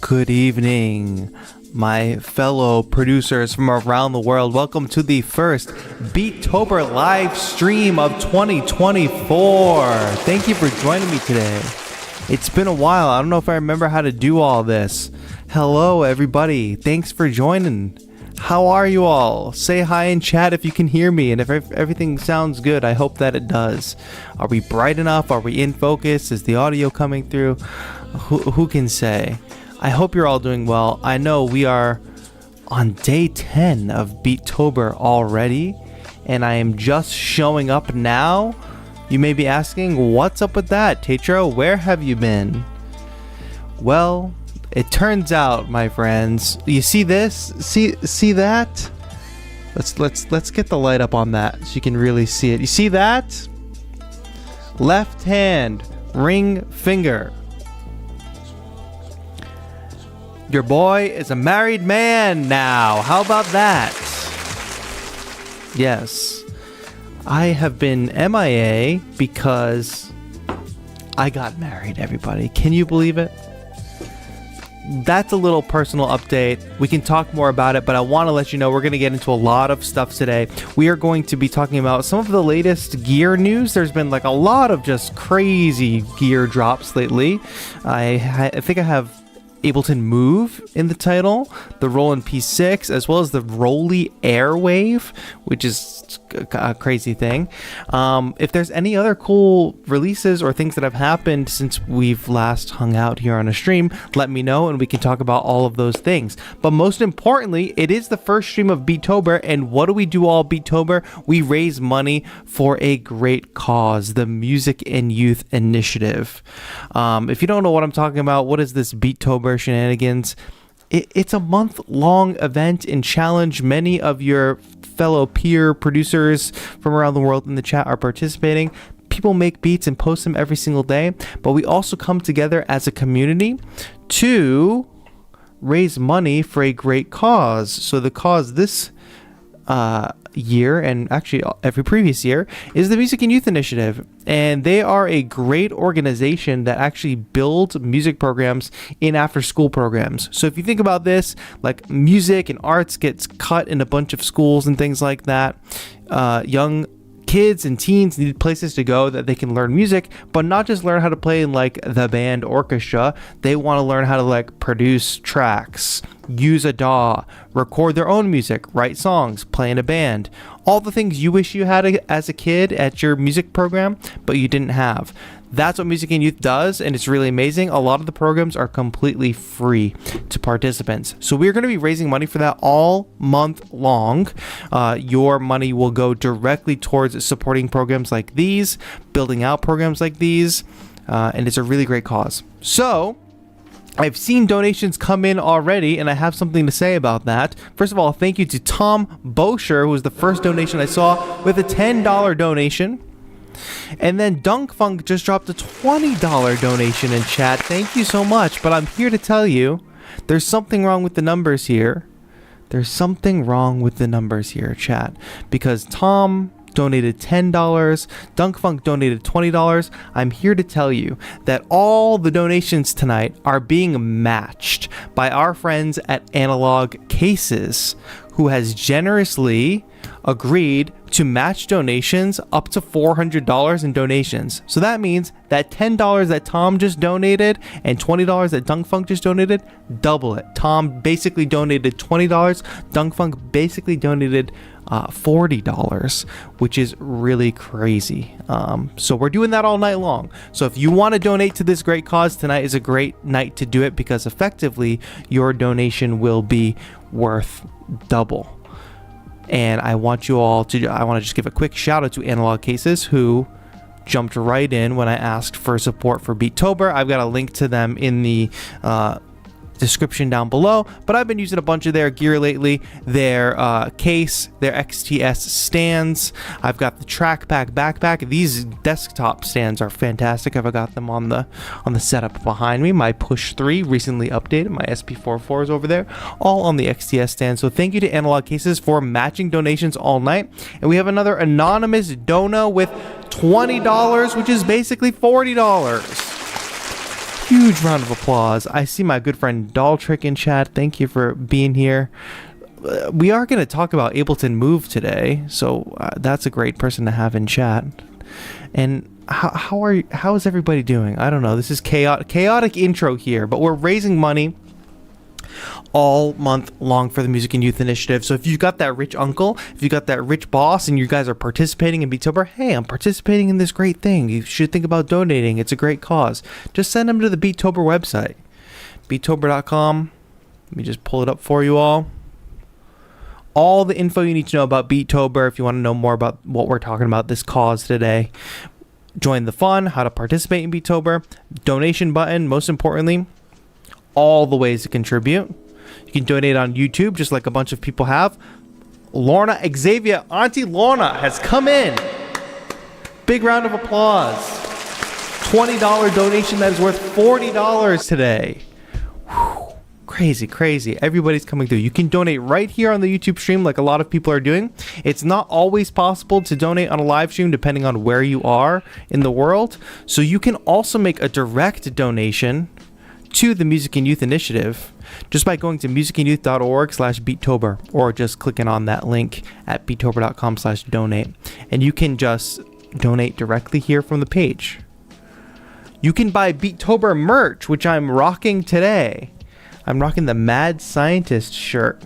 Good evening, my fellow producers from around the world. Welcome to the first Beatober live stream of 2024. Thank you for joining me today. It's been a while. I don't know if I remember how to do all this. Hello, everybody. Thanks for joining. How are you all? Say hi in chat if you can hear me, and if everything sounds good, I hope that it does. Are we bright enough? Are we in focus? Is the audio coming through? Who can say? I hope you're all doing well. I know we are on day 10 of Beatober already, and I am just showing up now. You may be asking, what's up with that? TAETRO, where have you been? Well, it turns out, my friends, you see this? See that? Let's get the light up on that so you can really see it. You see that? Left hand, ring finger. Your boy is a married man now. How about that? Yes. I have been MIA because I got married, everybody. Can you believe it? That's a little personal update. We can talk more about it, but I want to let you know we're going to get into a lot of stuff today. We are going to be talking about some of the latest gear news. There's been like a lot of just crazy gear drops lately. I think I have Ableton Move in the title, the Roland P6, as well as the Roli Airwave, which is a crazy thing. If there's any other cool releases or things that have happened since we've last hung out here on a stream, let me know and we can talk about all of those things. But most importantly, it is the first stream of Beatober, and what do we do all Beatober? We raise money for a great cause, the Music and Youth Initiative. If you don't know what I'm talking about, what is this Beatober shenanigans? It's a month-long event and challenge. Many of your fellow peer producers from around the world in the chat are participating. People make beats and post them every single day, but we also come together as a community to raise money for a great cause. So the cause this year, and actually every previous year, is the Music and Youth Initiative, and they are a great organization that actually builds music programs in after school programs. So if you think about this, like music and arts gets cut in a bunch of schools and things like that, young kids and teens need places to go that they can learn music, but not just learn how to play in like the band orchestra. They want to learn how to like produce tracks, use a DAW, record their own music, write songs, play in a band, all the things you wish you had as a kid at your music program, but you didn't have. That's what Music and Youth does, and it's really amazing. A lot of the programs are completely free to participants. So we're going to be raising money for that all month long. Your money will go directly towards supporting programs like these, building out programs like these, and it's a really great cause. So I've seen donations come in already, and I have something to say about that. First of all, thank you to Tom Bosher, who was the first donation I saw, with a $10 donation. And then Dunkfunk just dropped a $20 donation in chat. Thank you so much, but I'm here to tell you there's something wrong with the numbers here. There's something wrong with the numbers here, chat, because Tom donated $10, Dunkfunk donated $20. I'm here to tell you that all the donations tonight are being matched by our friends at Analog Cases, who has generously agreed to match donations up to $400 in donations. So that means that $10 that Tom just donated and $20 that Dunkfunk just donated, double it. Tom basically donated $20, Dunkfunk basically donated $40, which is really crazy. So we're doing that all night long. So if you want to donate to this great cause, tonight is a great night to do it, because effectively your donation will be worth double. And I want to just give a quick shout out to Analog Cases, who jumped right in when I asked for support for Beatober. I've got a link to them in the description down below, but I've been using a bunch of their gear lately. Their case, their XTS stands. I've got the Trackpack backpack. These desktop stands are fantastic. I've got them on the setup behind me. My Push 3 recently updated. My SP44 is over there, all on the XTS stand. So thank you to Analog Cases for matching donations all night. And we have another anonymous dono with $20, which is basically $40. Huge round of applause. I see my good friend Daltrick in chat. Thank you for being here. We are going to talk about Ableton Move today, so that's a great person to have in chat. And how is everybody doing? I don't know. This is chaotic intro here, but we're raising money all month long for the Music and Youth Initiative. So if you've got that rich uncle, if you got that rich boss, and you guys are participating in Beatober, hey, I'm participating in this great thing. You should think about donating. It's a great cause. Just send them to the Beatober website, beatober.com. Let me just pull it up for you all. All the info you need to know about Beatober if you want to know more about what we're talking about, this cause today. Join the fun, how to participate in Beatober, donation button, most importantly, all the ways to contribute. You can donate on YouTube, just like a bunch of people have. Lorna Xavier, Auntie Lorna has come in. Big round of applause. $20 donation that is worth $40 today. Whew. Crazy. Everybody's coming through. You can donate right here on the YouTube stream like a lot of people are doing. It's not always possible to donate on a live stream depending on where you are in the world. So you can also make a direct donation to the Music and Youth Initiative just by going to musicandyouth.org/Beatober or just clicking on that link at beatober.com/donate, and you can just donate directly here from the page. You can buy Beatober merch, which I'm rocking today. I'm rocking the Mad Scientist shirt,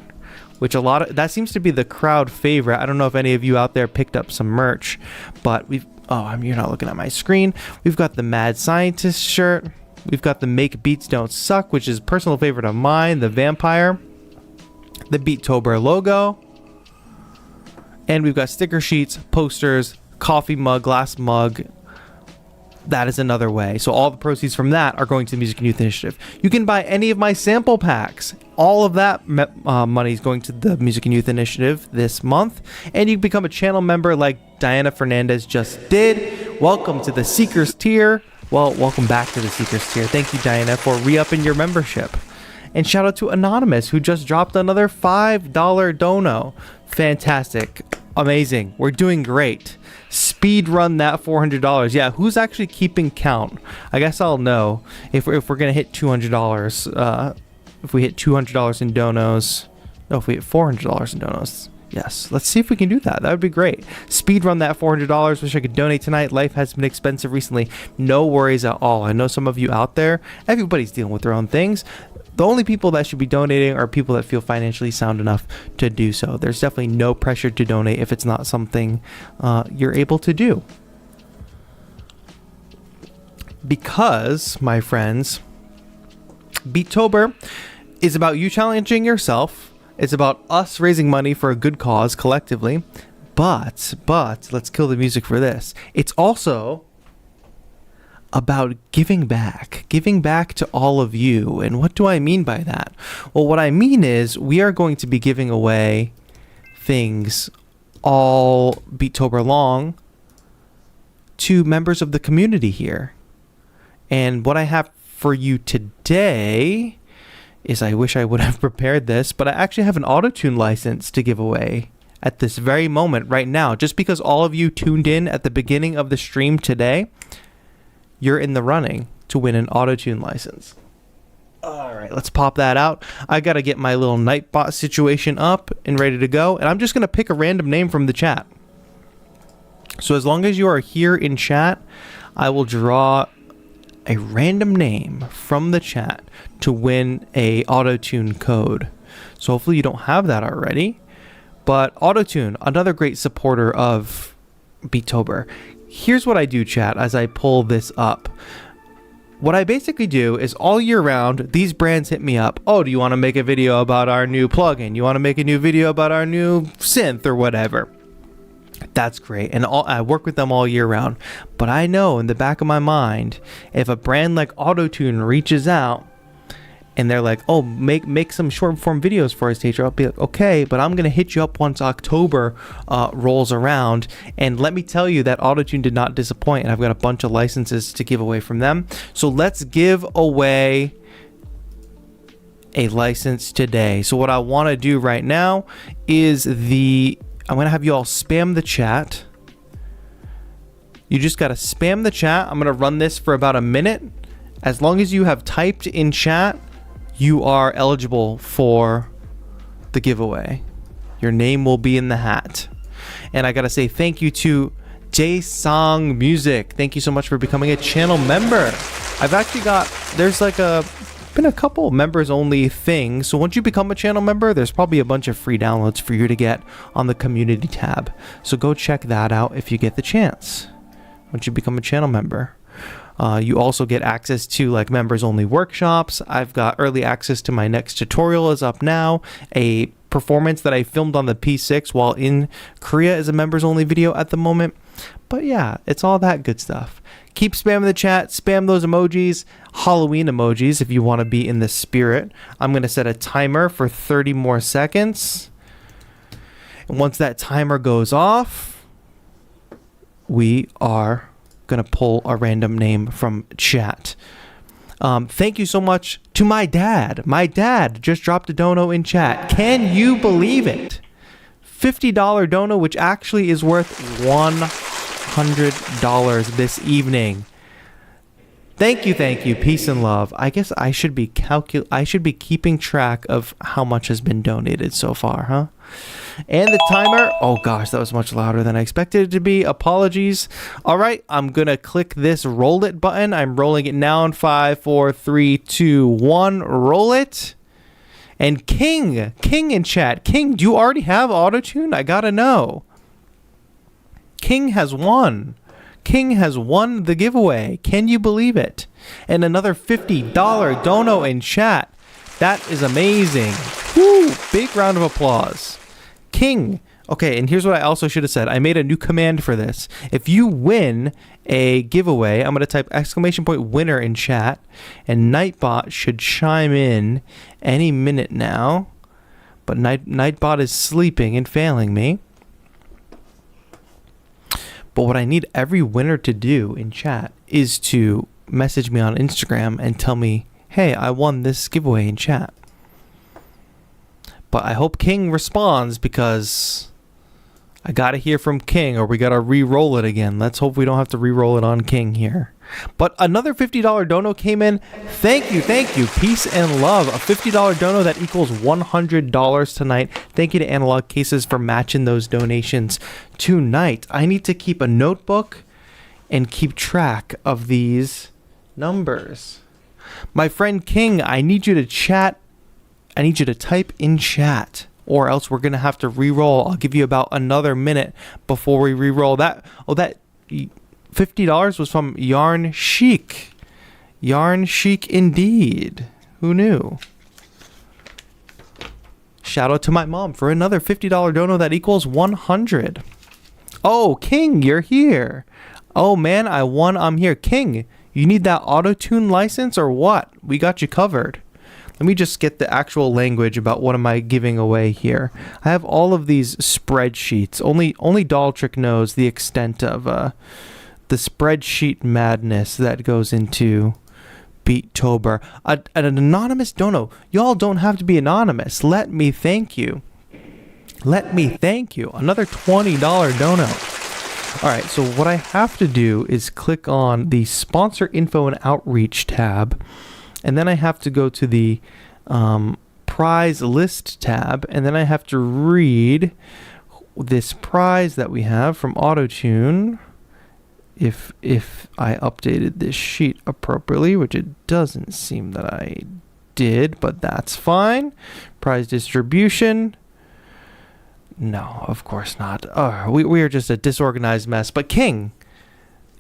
which that seems to be the crowd favorite. I don't know if any of you out there picked up some merch, but you're not looking at my screen. We've got the Mad Scientist shirt. We've got the Make Beats Don't Suck, which is a personal favorite of mine, the vampire, the Beatober logo, and we've got sticker sheets, posters, coffee mug, glass mug. That is another way. So all the proceeds from that are going to the Music and Youth Initiative. You can buy any of my sample packs. All of that money is going to the Music and Youth Initiative this month. And you can become a channel member like Diana Fernandez just did. Welcome to the Seekers tier. Well, welcome back to the Seekers tier. Thank you, Diana, for re-upping your membership. And shout out to Anonymous, who just dropped another $5 dono. Fantastic. Amazing. We're doing great. Speed run that $400. Yeah, who's actually keeping count? I guess I'll know if we're going to hit $200. If we hit $200 in donos. No, if we hit $400 in donos. Yes, let's see if we can do that. That would be great. Speed run that $400. Wish I could donate tonight. Life has been expensive recently. No worries at all. I know some of you out there, everybody's dealing with their own things. The only people that should be donating are people that feel financially sound enough to do so. There's definitely no pressure to donate if it's not something you're able to do. Because, my friends, Beatober is about you challenging yourself. It's about us raising money for a good cause collectively, but let's kill the music for this. It's also about giving back to all of you. And what do I mean by that? Well, what I mean is we are going to be giving away things all Beatober long to members of the community here. And what I have for you today is, I wish I would have prepared this, but I actually have an Autotune license to give away at this very moment right now. Just because all of you tuned in at the beginning of the stream today, you're in the running to win an Autotune license. All right, let's pop that out. I got to get my little Nightbot situation up and ready to go, and I'm just going to pick a random name from the chat. So as long as you are here in chat, I will draw a random name from the chat to win a Autotune code. So hopefully you don't have that already. But Autotune, another great supporter of Beatober. Here's what I do, chat, as I pull this up. What I basically do is all year round, these brands hit me up. Oh, do you want to make a video about our new plugin? You want to make a new video about our new synth or whatever? That's great, and I work with them all year round. But I know in the back of my mind, if a brand like Autotune reaches out and they're like, oh, make some short form videos for us, TAETRO, I'll be like, okay, but I'm gonna hit you up once October rolls around. And let me tell you that Autotune did not disappoint, and I've got a bunch of licenses to give away from them. So let's give away a license today. So what I want to do right now is I'm going to have you all spam the chat. You just got to spam the chat. I'm going to run this for about a minute, As long as you have typed in chat, you are eligible for the giveaway. Your name will be in the hat. And I gotta say thank you to J-Song Music. Thank you so much for becoming a channel member. I've actually there's like been a couple members only things. So once you become a channel member, there's probably a bunch of free downloads for you to get on the community tab. So go check that out if you get the chance. Once you become a channel member. You also get access to like members only workshops. I've got early access to my next tutorial is up now. A performance that I filmed on the P-6 while in Korea is a members only video at the moment. But yeah, it's all that good stuff. Keep spamming the chat, spam those emojis, Halloween emojis if you want to be in the spirit. I'm going to set a timer for 30 more seconds. And once that timer goes off, we are gonna pull a random name from chat. Thank you so much to my dad. My dad just dropped a dono in chat. Can you believe it? $50 dono, which actually is worth $100 this evening. Thank you, peace and love. I guess I should be keeping track of how much has been donated so far, huh? And the timer, oh gosh, that was much louder than I expected it to be. Apologies. All right, I'm gonna click this roll it button. I'm rolling it now in 5, 4, 3, 2, 1. Roll it. And King in chat. King, do you already have Autotune? I gotta know. King has won. King has won the giveaway. Can you believe it? And another $50 dono in chat. That is amazing. Woo! Big round of applause. King. Okay, and here's what I also should have said. I made a new command for this. If you win a giveaway, I'm going to type !winner in chat, and Nightbot should chime in any minute now. But Nightbot is sleeping and failing me. But what I need every winner to do in chat is to message me on Instagram and tell me, hey, I won this giveaway in chat. But I hope King responds because I got to hear from King or we got to re-roll it again. Let's hope we don't have to re-roll it on King here. But another $50 dono came in. Thank you. Peace and love. A $50 dono that equals $100 tonight. Thank you to Analog Cases for matching those donations tonight. I need to keep a notebook and keep track of these numbers. My friend King, I need you to chat. I need you to type in chat or else we're going to have to re-roll. I'll give you about another minute before we re-roll that. Oh, that $50 was from Yarn Chic. Yarn Chic indeed. Who knew? Shout out to my mom for another $50 dono that equals 100. Oh, King, you're here. Oh man, I won. I'm here. King, you need that Autotune license or what? We got you covered. Let me just get the actual language about what am I giving away here. I have all of these spreadsheets. Only Daltrick knows the extent of the spreadsheet madness that goes into Beatober. An anonymous dono. Y'all don't have to be anonymous. Let me thank you. Another $20 dono. All right, so what I have to do is click on the sponsor info and outreach tab. And then I have to go to the prize list tab, and then I have to read this prize that we have from Autotune. If I updated this sheet appropriately, which it doesn't seem that I did, but that's fine. Prize distribution. No, of course not. Oh, we are just a disorganized mess. But King.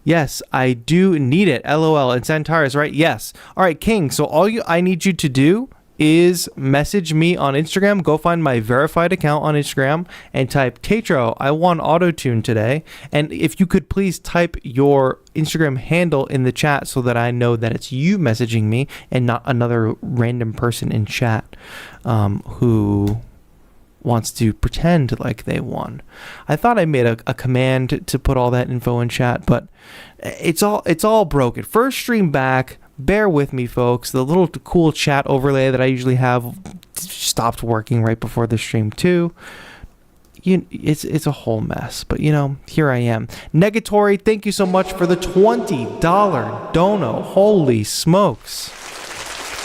Yes, I do need it. LOL. And Santara is right. Yes. All right, King. So I need you to do is message me on Instagram. Go find my verified account on Instagram and type TAETRO. I won Autotune today. And if you could please type your Instagram handle in the chat so that I know that it's you messaging me and not another random person in chat who wants to pretend like they won. I thought I made a command to put all that info in chat, but it's all broken. First stream back. Bear with me, folks. The little cool chat overlay that I usually have stopped working right before the stream too. it's a whole mess, but here I am. Negatory, thank you so much for the $20 dono. Holy smokes.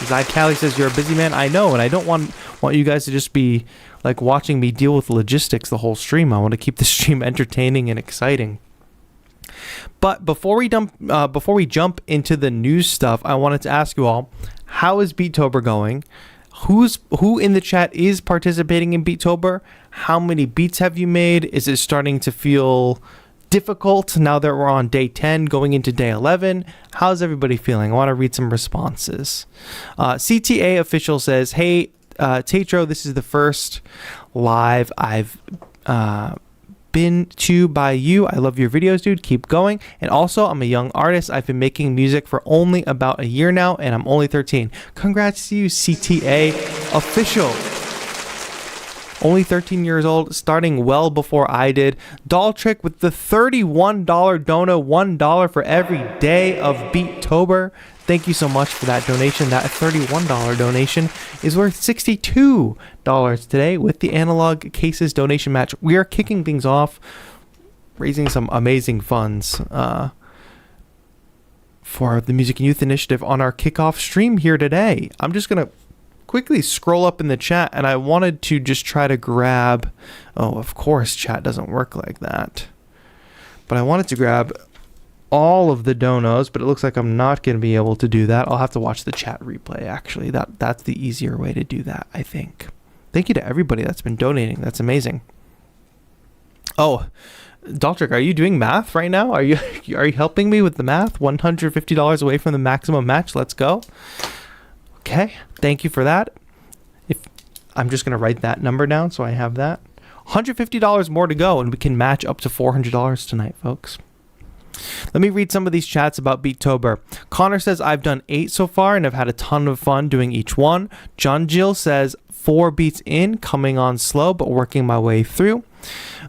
Zide Callie says you're a busy man. I know, and I don't want you guys to just be like watching me deal with logistics the whole stream. I want to keep the stream entertaining and exciting. But before we jump into the news stuff, I wanted to ask you all, how is Beatober going? Who in the chat is participating in Beatober? How many beats have you made? Is it starting to feel difficult now that we're on day 10 going into day 11? How's everybody feeling? I want to read some responses. CTA official says, hey, TAETRO, this is the first live I've been to by you. I love your videos, dude. Keep going. And also, I'm a young artist. I've been making music for only about a year now, and I'm only 13. Congrats to you, CTA official. Only 13 years old, starting well before I did. Doll Trick with the $31 dono, $1 for every day of Beatober. Thank you so much for that donation. That $31 donation is worth $62 today with the Analog Cases donation match. We are kicking things off, raising some amazing funds for the Music and Youth Initiative on our kickoff stream here today. I'm just going to quickly scroll up in the chat, and I wanted to just try to grab, of course chat doesn't work like that, but I wanted to grab all of the donos, but it looks like I'm not going to be able to do that. I'll have to watch the chat replay. Actually, that's the easier way to do that, I think. Thank you to everybody that's been donating. That's amazing. Oh, Daltrick, are you doing math right now? Are you helping me with the math? $150 away from the maximum match. Let's go. Okay, thank you for that. I'm just going to write that number down so I have that. $150 more to go, and we can match up to $400 tonight, folks. Let me read some of these chats about Beatober. Connor says, I've done 8 so far and I've had a ton of fun doing each one. John Jill says, 4 beats in, coming on slow, but working my way through.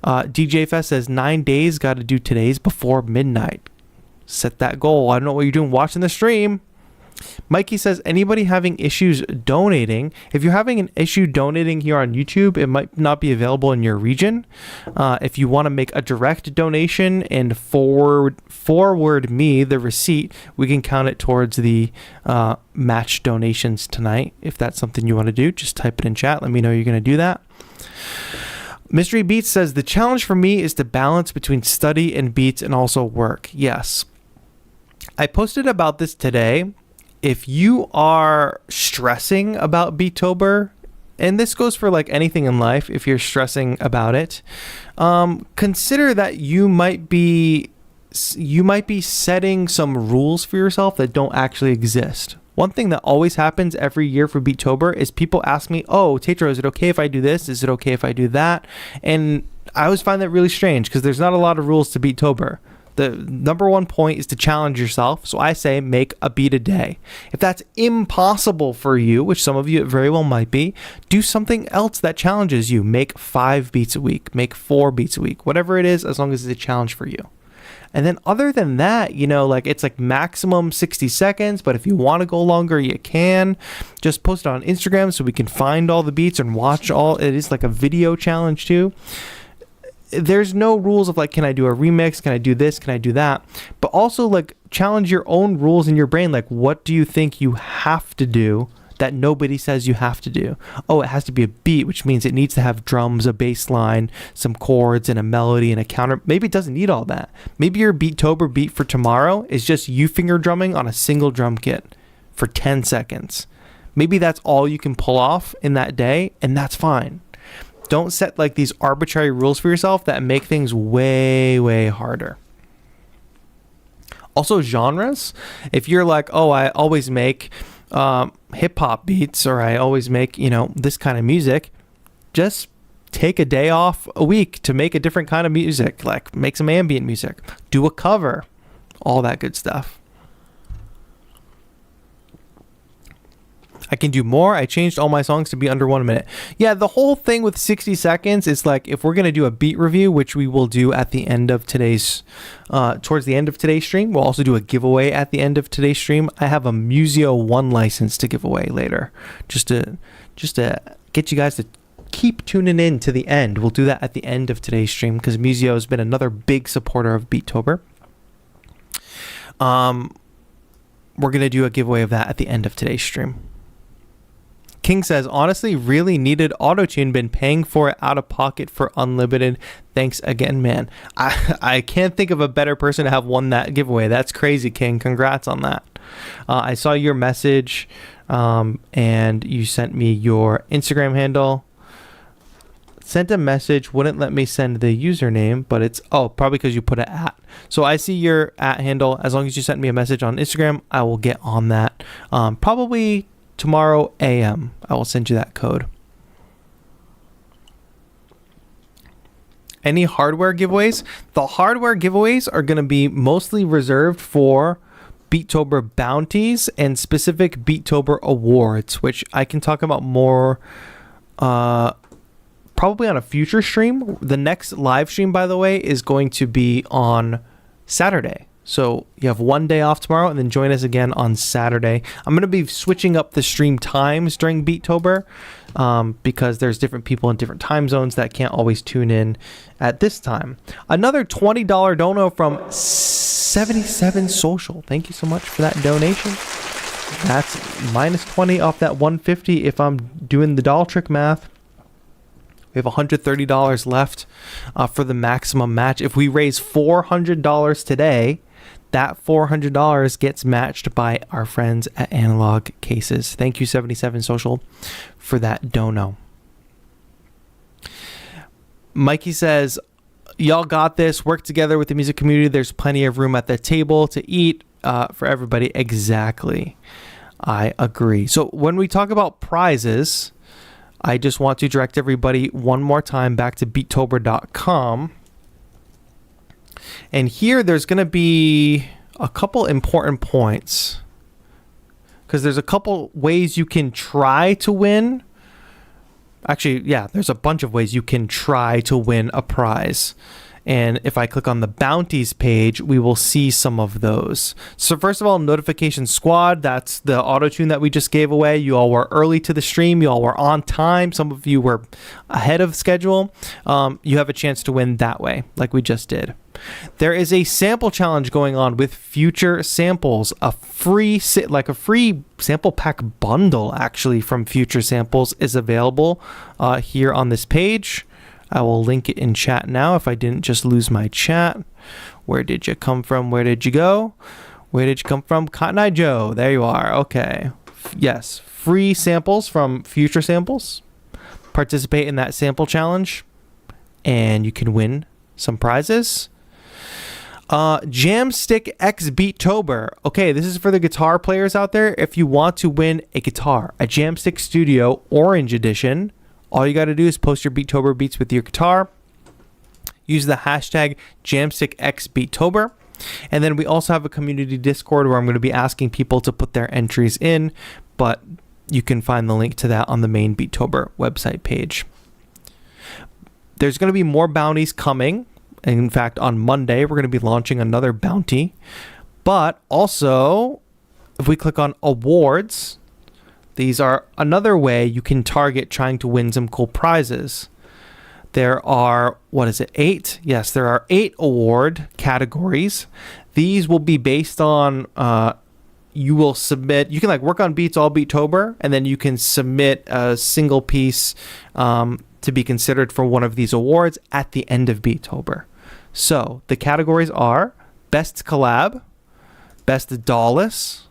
DJ Fest says, 9 days, got to do today's before midnight. Set that goal. I don't know what you're doing watching the stream. Mikey says, anybody having issues donating? If you're having an issue donating here on YouTube, it might not be available in your region. If you want to make a direct donation and forward me the receipt, we can count it towards the match donations tonight. If that's something you want to do, just type it in chat. Let me know you're going to do that. Mystery Beats says, the challenge for me is to balance between study and beats and also work. Yes. I posted about this today. If you are stressing about Beatober, and this goes for like anything in life, if you're stressing about it, consider that you might be setting some rules for yourself that don't actually exist. One thing that always happens every year for Beatober is people ask me, oh, TAETRO, is it okay if I do this? Is it okay if I do that? And I always find that really strange because there's not a lot of rules to Beatober. The number one point is to challenge yourself. So I say make a beat a day. If that's impossible for you, which some of you it very well might be, do something else that challenges you. Make 5 beats a week, make 4 beats a week, whatever it is, as long as it's a challenge for you. And then other than that, like it's like maximum 60 seconds, but if you want to go longer, you can. Just post it on Instagram so we can find all the beats and watch all. It is like a video challenge too. There's no rules of like, can I do a remix? Can I do this? Can I do that? But also like challenge your own rules in your brain. Like, what do you think you have to do that nobody says you have to do? Oh, it has to be a beat, which means it needs to have drums, a bass line, some chords, and a melody and a counter. Maybe it doesn't need all that. Maybe your Beatober beat for tomorrow is just you finger drumming on a single drum kit for 10 seconds. Maybe that's all you can pull off in that day, and that's fine. Don't set like these arbitrary rules for yourself that make things way, way harder. Also genres. If you're like, oh, I always make hip hop beats, or I always make, this kind of music, just take a day off a week to make a different kind of music, like make some ambient music, do a cover, all that good stuff. I can do more. I changed all my songs to be under 1 minute. Yeah, the whole thing with 60 seconds is like, if we're going to do a beat review, which we will do at the end of today's, towards the end of today's stream, we'll also do a giveaway at the end of today's stream. I have a Museo 1 license to give away later, just to get you guys to keep tuning in to the end. We'll do that at the end of today's stream because Musio has been another big supporter of Beatober. We're going to do a giveaway of that at the end of today's stream. King says, honestly, really needed Autotune. Been paying for it out of pocket for unlimited. Thanks again, man. I can't think of a better person to have won that giveaway. That's crazy, King. Congrats on that. I saw your message, and you sent me your Instagram handle. Sent a message, wouldn't let me send the username, but it's, probably because you put an @ So I see your @ handle. As long as you sent me a message on Instagram, I will get on that. Probably tomorrow AM, I will send you that code. Any hardware giveaways? The hardware giveaways are going to be mostly reserved for Beatober bounties and specific Beatober awards, which I can talk about more probably on a future stream. The next live stream, by the way, is going to be on Saturday. So you have one day off tomorrow and then join us again on Saturday. I'm going to be switching up the stream times during Beatober because there's different people in different time zones that can't always tune in at this time. Another $20 dono from 77 Social. Thank you so much for that donation. That's minus 20 off that 150 if I'm doing the doll trick math. We have $130 left for the maximum match. If we raise $400 today, that $400 gets matched by our friends at Analog Cases. Thank you, 77 Social, for that dono. Mikey says, y'all got this. Work together with the music community. There's plenty of room at the table to eat for everybody. Exactly. I agree. So when we talk about prizes, I just want to direct everybody one more time back to beatober.com. And here there's going to be a couple important points because there's a couple ways you can try to win. Actually, yeah, there's a bunch of ways you can try to win a prize. And if I click on the bounties page, we will see some of those. So first of all, Notification Squad, that's the Autotune that we just gave away. You all were early to the stream. You all were on time. Some of you were ahead of schedule. You have a chance to win that way, like we just did. There is a sample challenge going on with Future Samples, a free sample pack bundle actually from Future Samples is available here on this page. I will link it in chat now if I didn't just lose my chat. Where did you come from? Where did you go? Where did you come from? Cotton Eye Joe. There you are. Okay. Yes. Free samples from Future Samples. Participate in that sample challenge and you can win some prizes. Jamstick X Beatober. Okay, this is for the guitar players out there. If you want to win a guitar, a Jamstick Studio Orange Edition, all you got to do is post your Beatober beats with your guitar. Use the hashtag JamstickXBeatober. And then we also have a community Discord where I'm going to be asking people to put their entries in, but you can find the link to that on the main Beatober website page. There's going to be more bounties coming. In fact, on Monday, we're going to be launching another bounty. But also, if we click on awards, these are another way you can target trying to win some cool prizes. There are, 8? Yes, there are 8 award categories. These will be based on, you will submit, you can work on beats all Beatober, and then you can submit a single piece to be considered for one of these awards at the end of Beatober. So the categories are Best Collab, Best Dallas,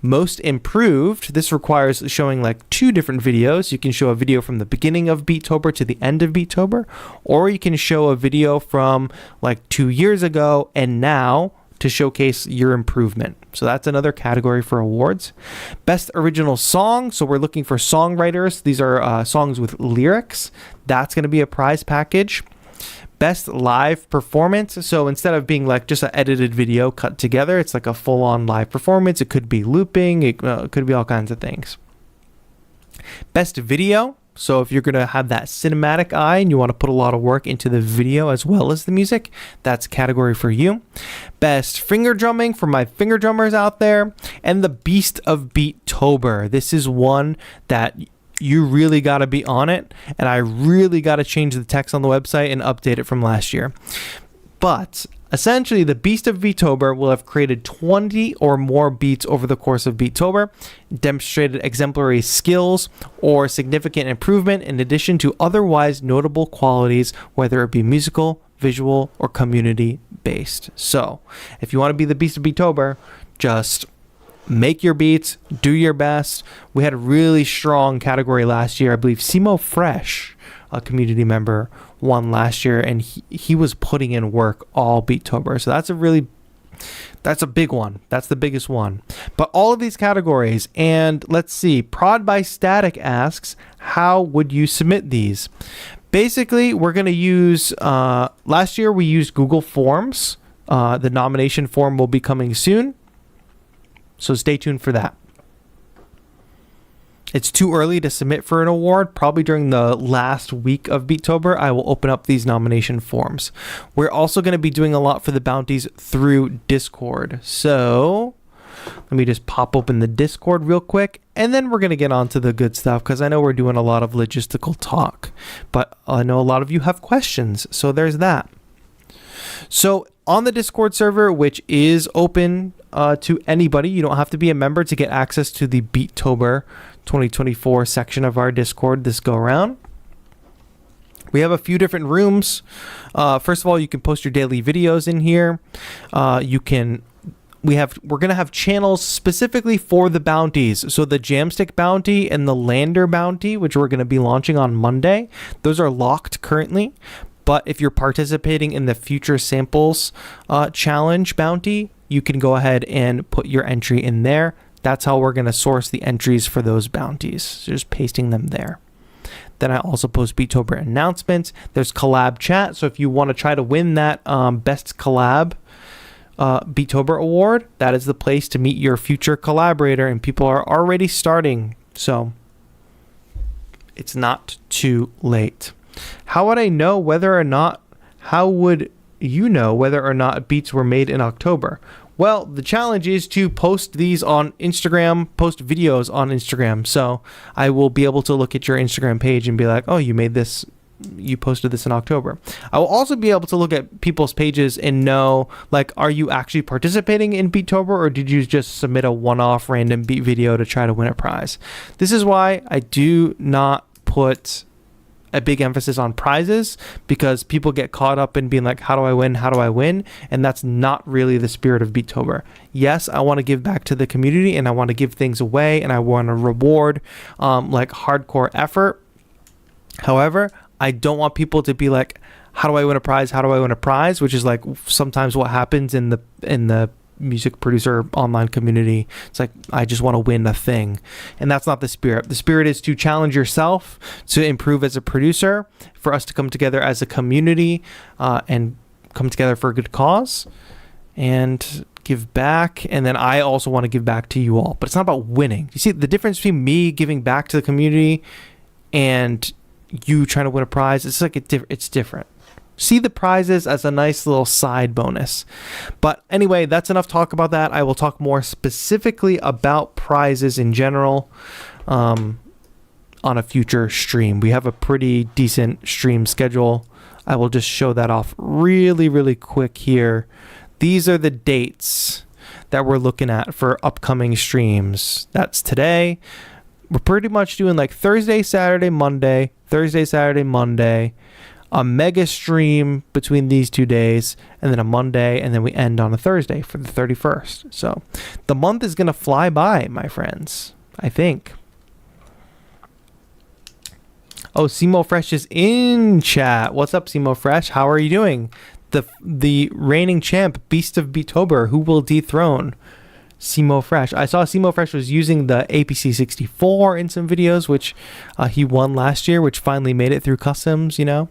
Most Improved. This requires showing 2 different videos. You can show a video from the beginning of Beatober to the end of Beatober, or you can show a video from 2 years ago and now to showcase your improvement. So that's another category for awards. Best Original Song. So we're looking for songwriters. These are songs with lyrics. That's going to be a prize package. Best Live Performance. So instead of being just an edited video cut together, it's a full-on live performance. It could be looping. It could be all kinds of things. Best Video. So if you're going to have that cinematic eye and you want to put a lot of work into the video as well as the music, that's a category for you. Best Finger Drumming for my finger drummers out there. And the Beast of Beatober. This is one that you really got to be on it, and I really got to change the text on the website and update it from last year. But essentially, the Beast of Beatober will have created 20 or more beats over the course of Beatober, demonstrated exemplary skills or significant improvement in addition to otherwise notable qualities, whether it be musical, visual, or community based. So if you want to be the Beast of Beatober, just make your beats, do your best. We had a really strong category last year. I believe Simo Fresh, a community member, won last year, and he was putting in work all Beatober. So that's a big one. That's the biggest one. But all of these categories, and let's see, Prod by Static asks, how would you submit these? Basically, we're going to use, last year we used Google Forms. The nomination form will be coming soon, so stay tuned for that. It's too early to submit for an award. Probably during the last week of Beatober, I will open up these nomination forms. We're also going to be doing a lot for the bounties through Discord. So let me just pop open the Discord real quick, and then we're going to get on to the good stuff, because I know we're doing a lot of logistical talk, but I know a lot of you have questions, so there's that. So on the Discord server, which is open to anybody, you don't have to be a member to get access to the Beatober 2024 section of our Discord this go around. We have a few different rooms. First of all, you can post your daily videos in here. We're gonna have channels specifically for the bounties. So the Jamstick bounty and the Lander bounty, which we're gonna be launching on Monday, those are locked currently. But if you're participating in the Future Samples Challenge bounty, you can go ahead and put your entry in there. That's how we're going to source the entries for those bounties. So just pasting them there. Then I also post Beatober announcements. There's collab chat. So if you want to try to win that best collab Beatober award, that is the place to meet your future collaborator. And people are already starting. So it's not too late. How would I know whether or not, how would you know whether or not beats were made in October? Well, the challenge is to post these on Instagram, post videos on Instagram. So I will be able to look at your Instagram page and be like, oh, you made this, you posted this in October. I will also be able to look at people's pages and know, like, are you actually participating in Beatober, or did you just submit a one-off random beat video to try to win a prize? This is why I do not put a big emphasis on prizes, because people get caught up in being like, how do I win? How do I win? And that's not really the spirit of Beatober. Yes, I want to give back to the community, and I want to give things away, and I want to reward like hardcore effort. However, I don't want people to be like, how do I win a prize? How do I win a prize? Which is like sometimes what happens in the music producer online community. It's like, I just want to win a thing, and that's not the spirit. The spirit is to challenge yourself to improve as a producer, for us to come together as a community and come together for a good cause and give back. And then I also want to give back to you all, but it's not about winning. You see the difference between me giving back to the community and you trying to win a prize? It's like it's different. See the prizes as a nice little side bonus. But anyway, that's enough talk about that. I will talk more specifically about prizes in general on a future stream. We have a pretty decent stream schedule. I will just show that off really, really quick here. These are the dates that we're looking at for upcoming streams. That's today. We're pretty much doing like Thursday, Saturday, Monday, Thursday, Saturday, Monday, a mega stream between these 2 days, and then a Monday, and then we end on a Thursday for the 31st. So the month is going to fly by, my friends, I think. Oh, Simo Fresh is in chat. What's up, Simo Fresh? How are you doing? The reigning champ, Beast of Beatober, who will dethrone Simo Fresh. I saw Simo Fresh was using the APC 64 in some videos, which he won last year, which finally made it through customs, you know.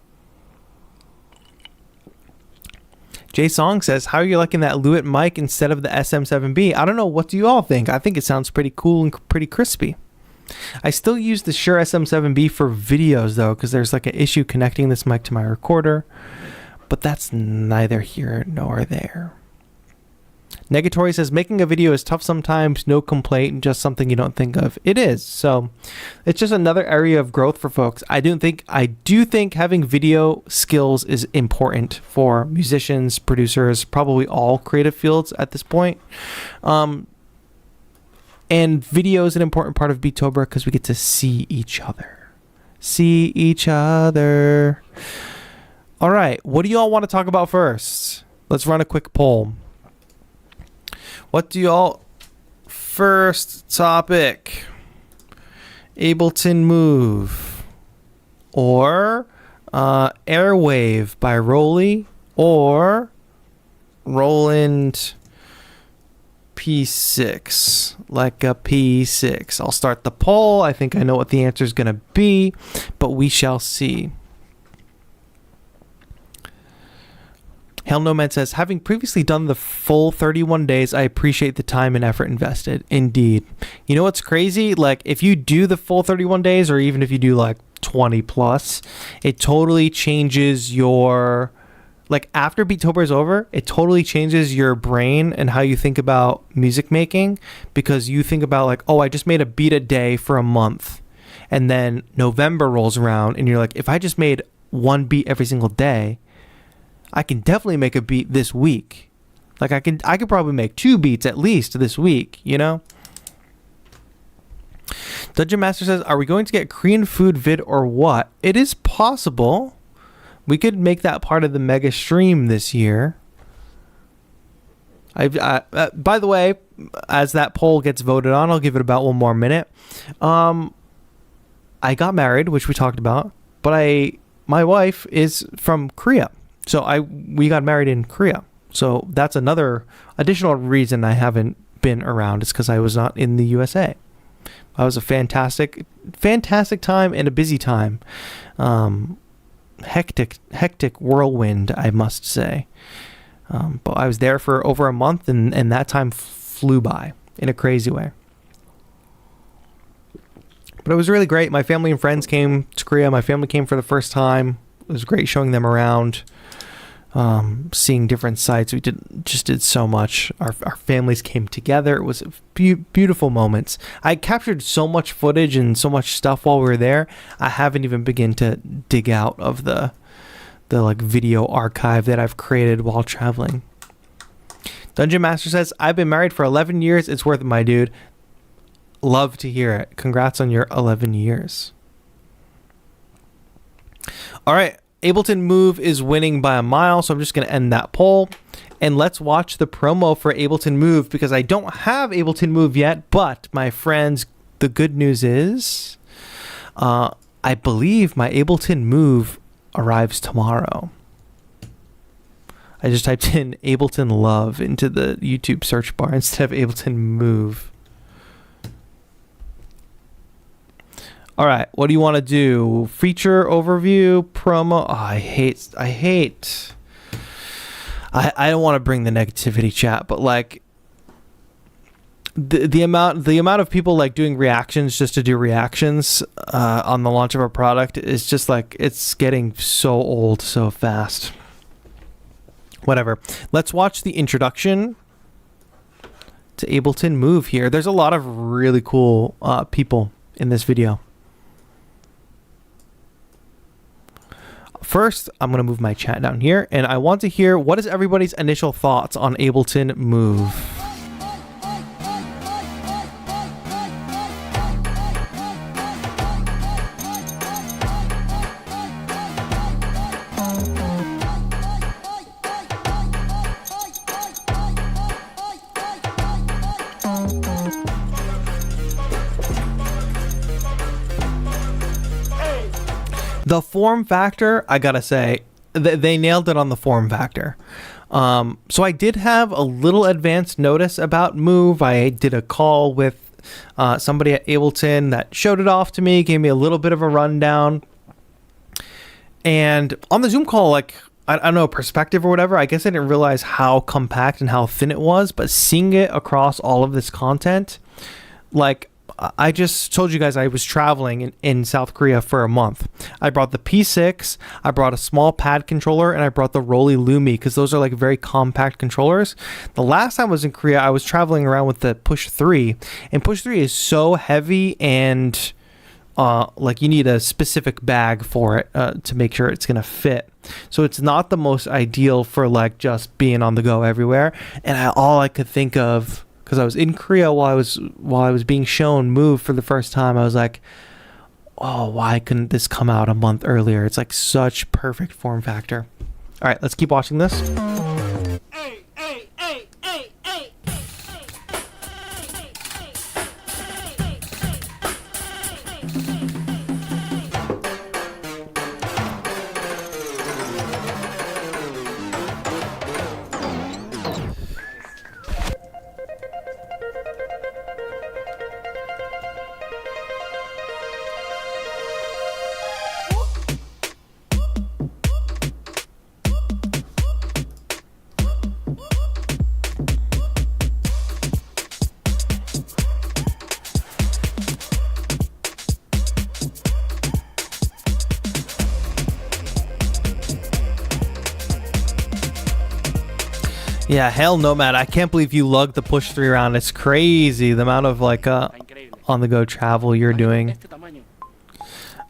Jay Song says, how are you liking that Lewitt mic instead of the SM7B? I don't know. What do you all think? I think it sounds pretty cool and pretty crispy. I still use the Shure SM7B for videos, though, because there's like an issue connecting this mic to my recorder. But that's neither here nor there. Negatory says, making a video is tough sometimes, no complaint, just something you don't think of. It is. So it's just another area of growth for folks. I do think having video skills is important for musicians, producers, probably all creative fields at this point. And video is an important part of Beatober because we get to see each other. See each other. All right. What do you all want to talk about first? Let's run a quick poll. What do y'all... First topic. Ableton Move. Or Airwave by Roli. Or Roland P6. Like a P6. I'll start the poll. I think I know what the answer is going to be. But we shall see. Hell No Man says, having previously done the full 31 days, I appreciate the time and effort invested. Indeed. You know what's crazy? Like, if you do the full 31 days, or even if you do like 20 plus, it totally changes your... Like, after Beatober is over, it totally changes your brain and how you think about music making, because you think about like, oh, I just made a beat a day for a month. And then November rolls around and you're like, if I just made one beat every single day, I can definitely make a beat this week. Like I could probably make 2 beats at least this week, you know? Dungeon Master says, are we going to get Korean food vid or what? It is possible. We could make that part of the mega stream this year. By the way, as that poll gets voted on, I'll give it about 1 more minute. I got married, which we talked about, but my wife is from Korea. So we got married in Korea. So that's another additional reason I haven't been around, is because I was not in the USA. It was a fantastic time and a busy time. Hectic whirlwind, I must say. But I was there for over a month, and that time flew by in a crazy way. But it was really great. My family and friends came to Korea. My family came for the first time. It was great showing them around, seeing different sites. We did so much. Our families came together. It was beautiful moments. I captured so much footage and so much stuff while we were there. I haven't even begun to dig out of the like video archive that I've created while traveling. Dungeon Master says, I've been married for 11 years. It's worth it, my dude. Love to hear it. Congrats on your 11 years. All right, Ableton Move is winning by a mile, so I'm just going to end that poll. And let's watch the promo for Ableton Move, because I don't have Ableton Move yet, but my friends, the good news is I believe my Ableton Move arrives tomorrow. I just typed in Ableton Love into the YouTube search bar instead of Ableton Move. All right, what do you want to do? Feature overview, promo. Oh, I don't want to bring the negativity chat, but like the amount of people like doing reactions just to do reactions on the launch of a product is just like, it's getting so old so fast. Whatever. Let's watch the introduction to Ableton Move here. There's a lot of really cool people in this video. First, I'm going to move my chat down here, and I want to hear what is everybody's initial thoughts on Ableton Move. The form factor, I gotta say, they nailed it on the form factor. So I did have a little advance notice about Move. I did a call with somebody at Ableton that showed it off to me, gave me a little bit of a rundown. And on the Zoom call, like, I don't know, perspective or whatever, I guess I didn't realize how compact and how thin it was, but seeing it across all of this content, like, I just told you guys I was traveling in South Korea for a month. I brought the P-6, I brought a small pad controller, and I brought the Roli Lumi because those are like very compact controllers. The last time I was in Korea, I was traveling around with the Push 3, and Push 3 is so heavy and like you need a specific bag for it to make sure it's gonna fit. So it's not the most ideal for like just being on the go everywhere. And all I could think of, because I was in Korea while I was being shown Move for the first time, I was like, oh, why couldn't this come out a month earlier? It's like such perfect form factor. All right, let's keep watching this. Yeah, hell no, Matt. I can't believe you lugged the Push 3 around. It's crazy the amount of like on-the-go travel you're doing.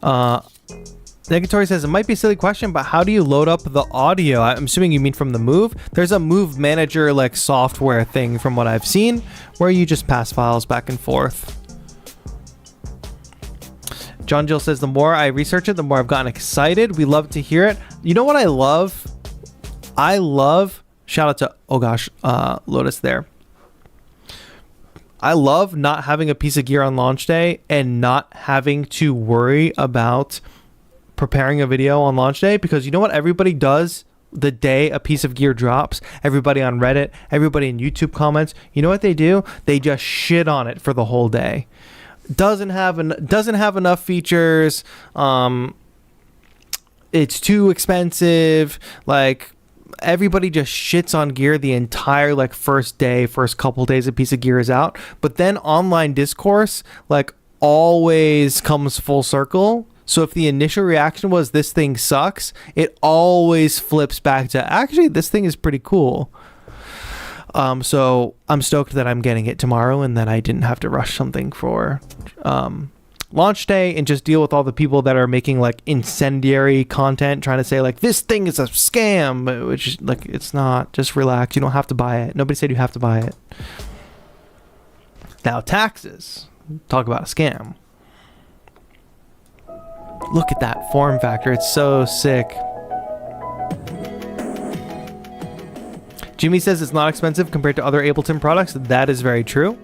Negatory says, it might be a silly question, but how do you load up the audio? I'm assuming you mean from the Move. There's a Move Manager like software thing from what I've seen where you just pass files back and forth. John Jill says, the more I research it, the more I've gotten excited. We love to hear it. You know what I love? Shout out to, oh gosh, Lotus there. I love not having a piece of gear on launch day and not having to worry about preparing a video on launch day, because you know what everybody does the day a piece of gear drops? Everybody on Reddit, everybody in YouTube comments, you know what they do? They just shit on it for the whole day. Doesn't have enough features. It's too expensive. Like, everybody just shits on gear the entire like first couple days a piece of gear is out. But then online discourse like always comes full circle. So if the initial reaction was this thing sucks, it always flips back to actually this thing is pretty cool. So I'm stoked that I'm getting it tomorrow and that I didn't have to rush something for launch day and just deal with all the people that are making like incendiary content trying to say like this thing is a scam, which is like, it's not. Just relax. You don't have to buy it. Nobody said you have to buy it. Now taxes, talk about a scam. Look at that form factor. It's so sick. Jimmy says it's not expensive compared to other Ableton products. That is very true.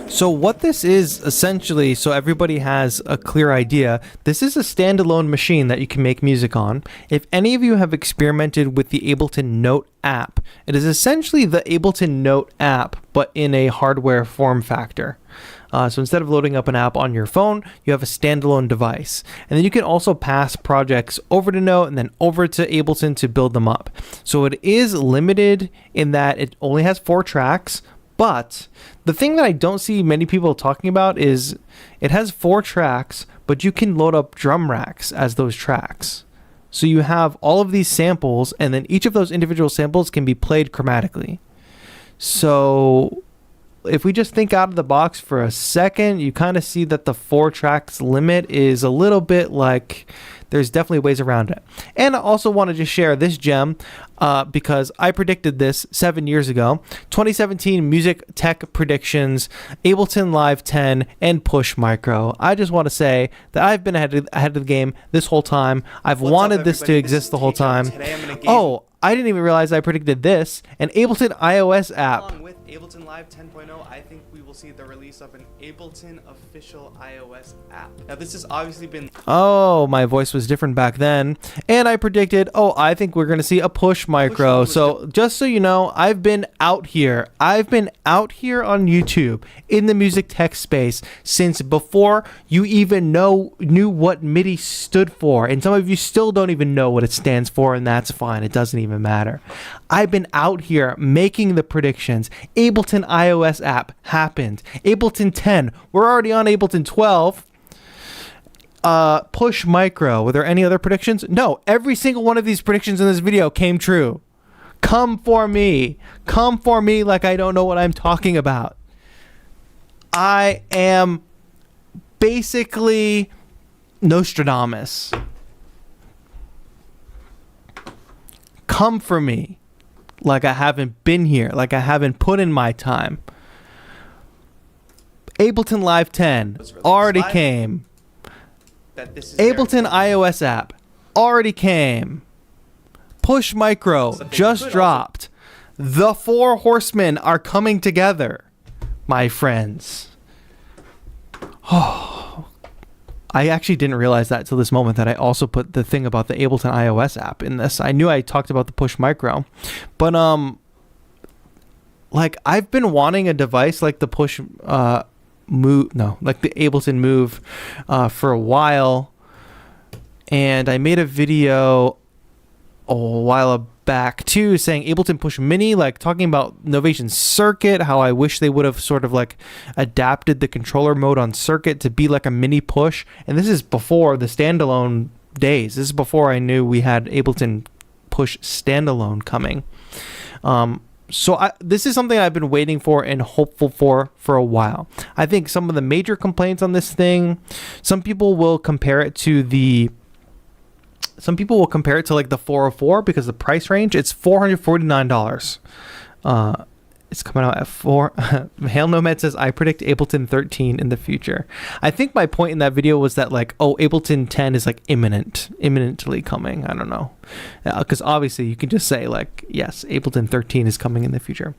So what this is essentially, so everybody has a clear idea, this is a standalone machine that you can make music on. If any of you have experimented with the Ableton Note app, it is essentially the Ableton Note app, but in a hardware form factor. So instead of loading up an app on your phone, you have a standalone device. And then you can also pass projects over to Note and then over to Ableton to build them up. So it is limited in that it only has 4 tracks, but the thing that I don't see many people talking about is it has 4 tracks, but you can load up drum racks as those tracks. So you have all of these samples, and then each of those individual samples can be played chromatically. So if we just think out of the box for a second, you kind of see that the 4 tracks limit is a little bit like there's definitely ways around it. And I also want to just share this gem because I predicted this 7 years ago. 2017 music tech predictions, Ableton Live 10 and Push Micro. I just want to say that I've been ahead of the game this whole time. I've wanted this to exist the whole time. Oh, I didn't even realize I predicted this. An Ableton iOS app Ableton Live 10.0, I think we will see the release of an Ableton official iOS app. Now, this has obviously been... Oh, my voice was different back then. And I predicted, I think we're going to see a push micro. So just so you know, I've been out here. I've been out here on YouTube in the music tech space since before you even knew what MIDI stood for. And some of you still don't even know what it stands for, and that's fine. It doesn't even matter. I've been out here making the predictions. Ableton iOS app happened. Ableton 10. We're already on Ableton 12. Push micro. Were there any other predictions? No. Every single one of these predictions in this video came true. Come for me. Come for me like I don't know what I'm talking about. I am basically Nostradamus. Come for me like I haven't been here, like I haven't put in my time. Ableton Live 10 already came. Ableton iOS app already came. Push micro just dropped. The 4 horsemen are coming together, my friends. Oh, I actually didn't realize that till this moment, that I also put the thing about the Ableton iOS app in this. I knew I talked about the push micro, but like I've been wanting a device like the push move, like the Ableton Move for a while, and I made a video a while back too saying Ableton Push Mini, like talking about Novation Circuit, how I wish they would have sort of like adapted the controller mode on Circuit to be like a mini push. And this is before the standalone days. This is before I knew we had Ableton Push standalone coming. So this is something I've been waiting for and hopeful for a while. I think some of the major complaints on this thing, some people will compare it to like the 404 because the price range, it's $449. It's coming out at 4. Hail Nomad says, I predict Ableton 13 in the future. I think my point in that video was that like, Ableton 10 is like imminently coming. I don't know. Because obviously you can just say like, yes, Ableton 13 is coming in the future.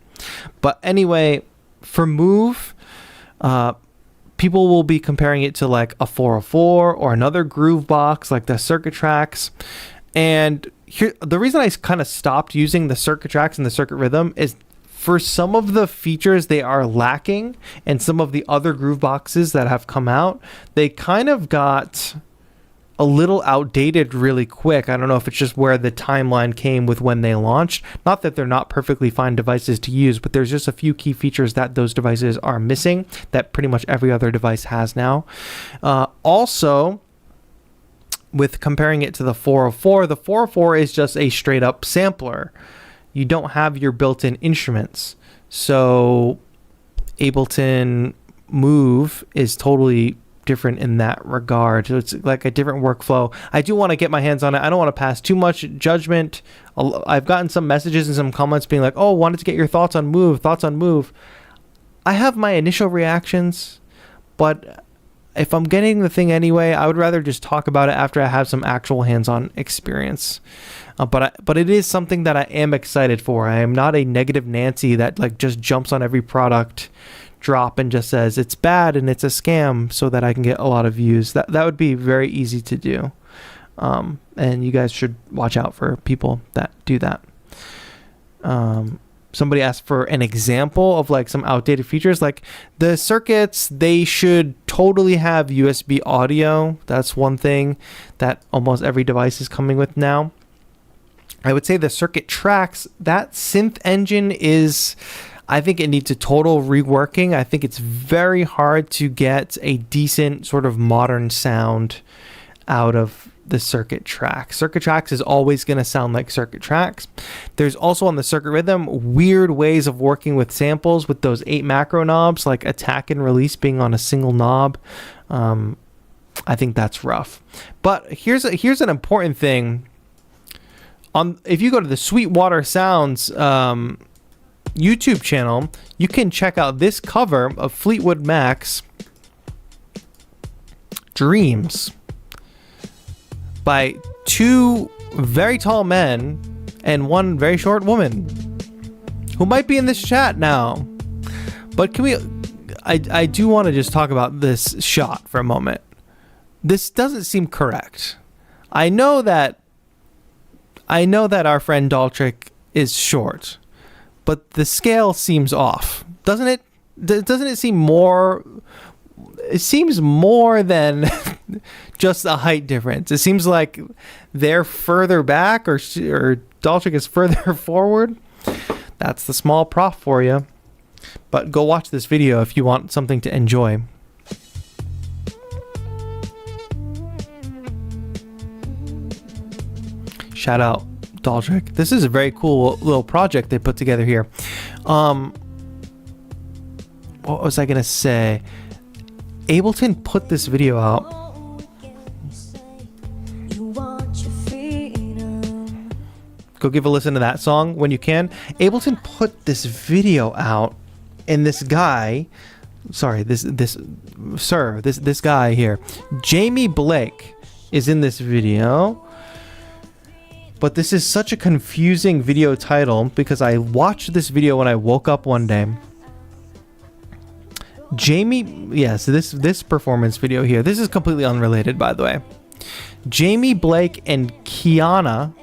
But anyway, for Move, people will be comparing it to like a 404 or another groove box like the Circuit Tracks. And here, the reason I kind of stopped using the Circuit Tracks and the Circuit Rhythm is for some of the features they are lacking, and some of the other groove boxes that have come out, they kind of got a little outdated really quick. I don't know if it's just where the timeline came with when they launched. Not that they're not perfectly fine devices to use, but there's just a few key features that those devices are missing that pretty much every other device has now. Also, with comparing it to the 404, the 404 is just a straight up sampler. You don't have your built-in instruments. So Ableton Move is totally different in that regard. So it's like a different workflow. I do want to get my hands on it. I don't want to pass too much judgment. I've gotten some messages and some comments being like, wanted to get your thoughts on Move. I have my initial reactions, but if I'm getting the thing anyway, I would rather just talk about it after I have some actual hands-on experience. But it is something that I am excited for. I am not a negative Nancy that like just jumps on every product drop and just says it's bad and it's a scam so that I can get a lot of views. That would be very easy to do. And you guys should watch out for people that do that. Somebody asked for an example of like some outdated features, like the circuits. They should totally have USB audio. That's one thing that almost every device is coming with now. I would say the Circuit Tracks, that synth engine is, I think it needs a total reworking. I think it's very hard to get a decent sort of modern sound out of the Circuit Tracks. Circuit Tracks is always going to sound like Circuit Tracks. There's also on the Circuit Rhythm weird ways of working with samples with those 8 macro knobs, like attack and release being on a single knob. I think that's rough. But here's an important thing. If you go to the Sweetwater Sounds YouTube channel, you can check out this cover of Fleetwood Mac's Dreams by 2 very tall men and 1 very short woman who might be in this chat now. But can we... I do want to just talk about this shot for a moment. This doesn't seem correct. I know that our friend Daltrich is short, but the scale seems off. Doesn't it? Doesn't it seem more... It seems more than just a height difference. It seems like they're further back or Daltrich is further forward. That's the small prof for you. But go watch this video if you want something to enjoy. Shout out Daltrich. This is a very cool little project they put together here. What was I gonna say? Ableton put this video out. Go give a listen to that song when you can. Ableton put this video out, and this guy, this guy here, Jamie Blake, is in this video. But this is such a confusing video title because I watched this video when I woke up one day. So this performance video here, this is completely unrelated, by the way. Jamie Blake and Kiana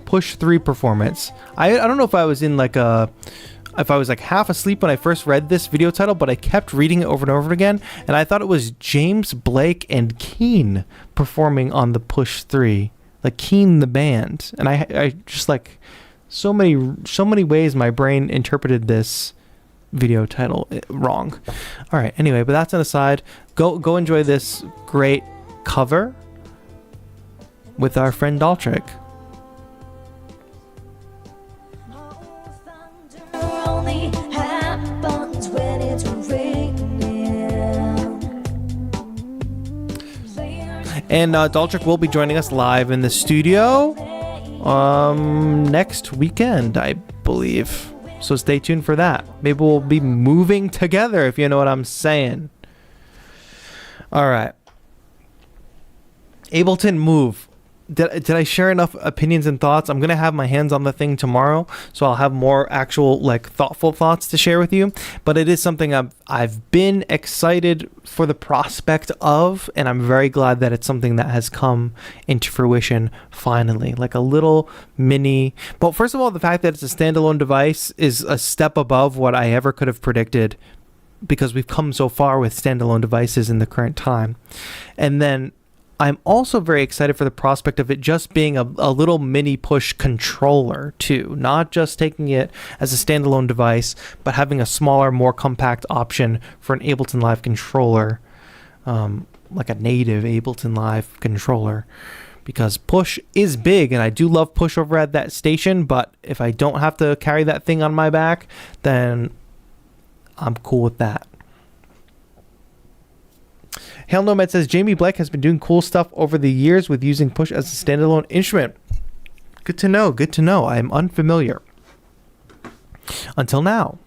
Push 3 performance. I don't know if I was in if I was like half asleep when I first read this video title, but I kept reading it over and over again, and I thought it was James Blake and Keen performing on the Push 3, like Keen the band. And I just like so many ways my brain interpreted this video title wrong. All right, anyway, but that's an aside. Go enjoy this great cover with our friend Daltrich. And Daltrich will be joining us live in the studio next weekend, I believe. So stay tuned for that. Maybe we'll be moving together, if you know what I'm saying. All right. Ableton Move. Did I share enough opinions and thoughts? I'm going to have my hands on the thing tomorrow, so I'll have more actual, like, thoughtful thoughts to share with you. But it is something I've been excited for the prospect of, and I'm very glad that it's something that has come into fruition finally. Like a little mini... Well, first of all, the fact that it's a standalone device is a step above what I ever could have predicted, because we've come so far with standalone devices in the current time. And then I'm also very excited for the prospect of it just being a little mini push controller too, not just taking it as a standalone device, but having a smaller, more compact option for an Ableton Live controller, like a native Ableton Live controller, because push is big, and I do love push over at that station, but if I don't have to carry that thing on my back, then I'm cool with that. Hail Nomad says, Jamie Blake has been doing cool stuff over the years with using push as a standalone instrument. Good to know. Good to know. I'm unfamiliar. Until now.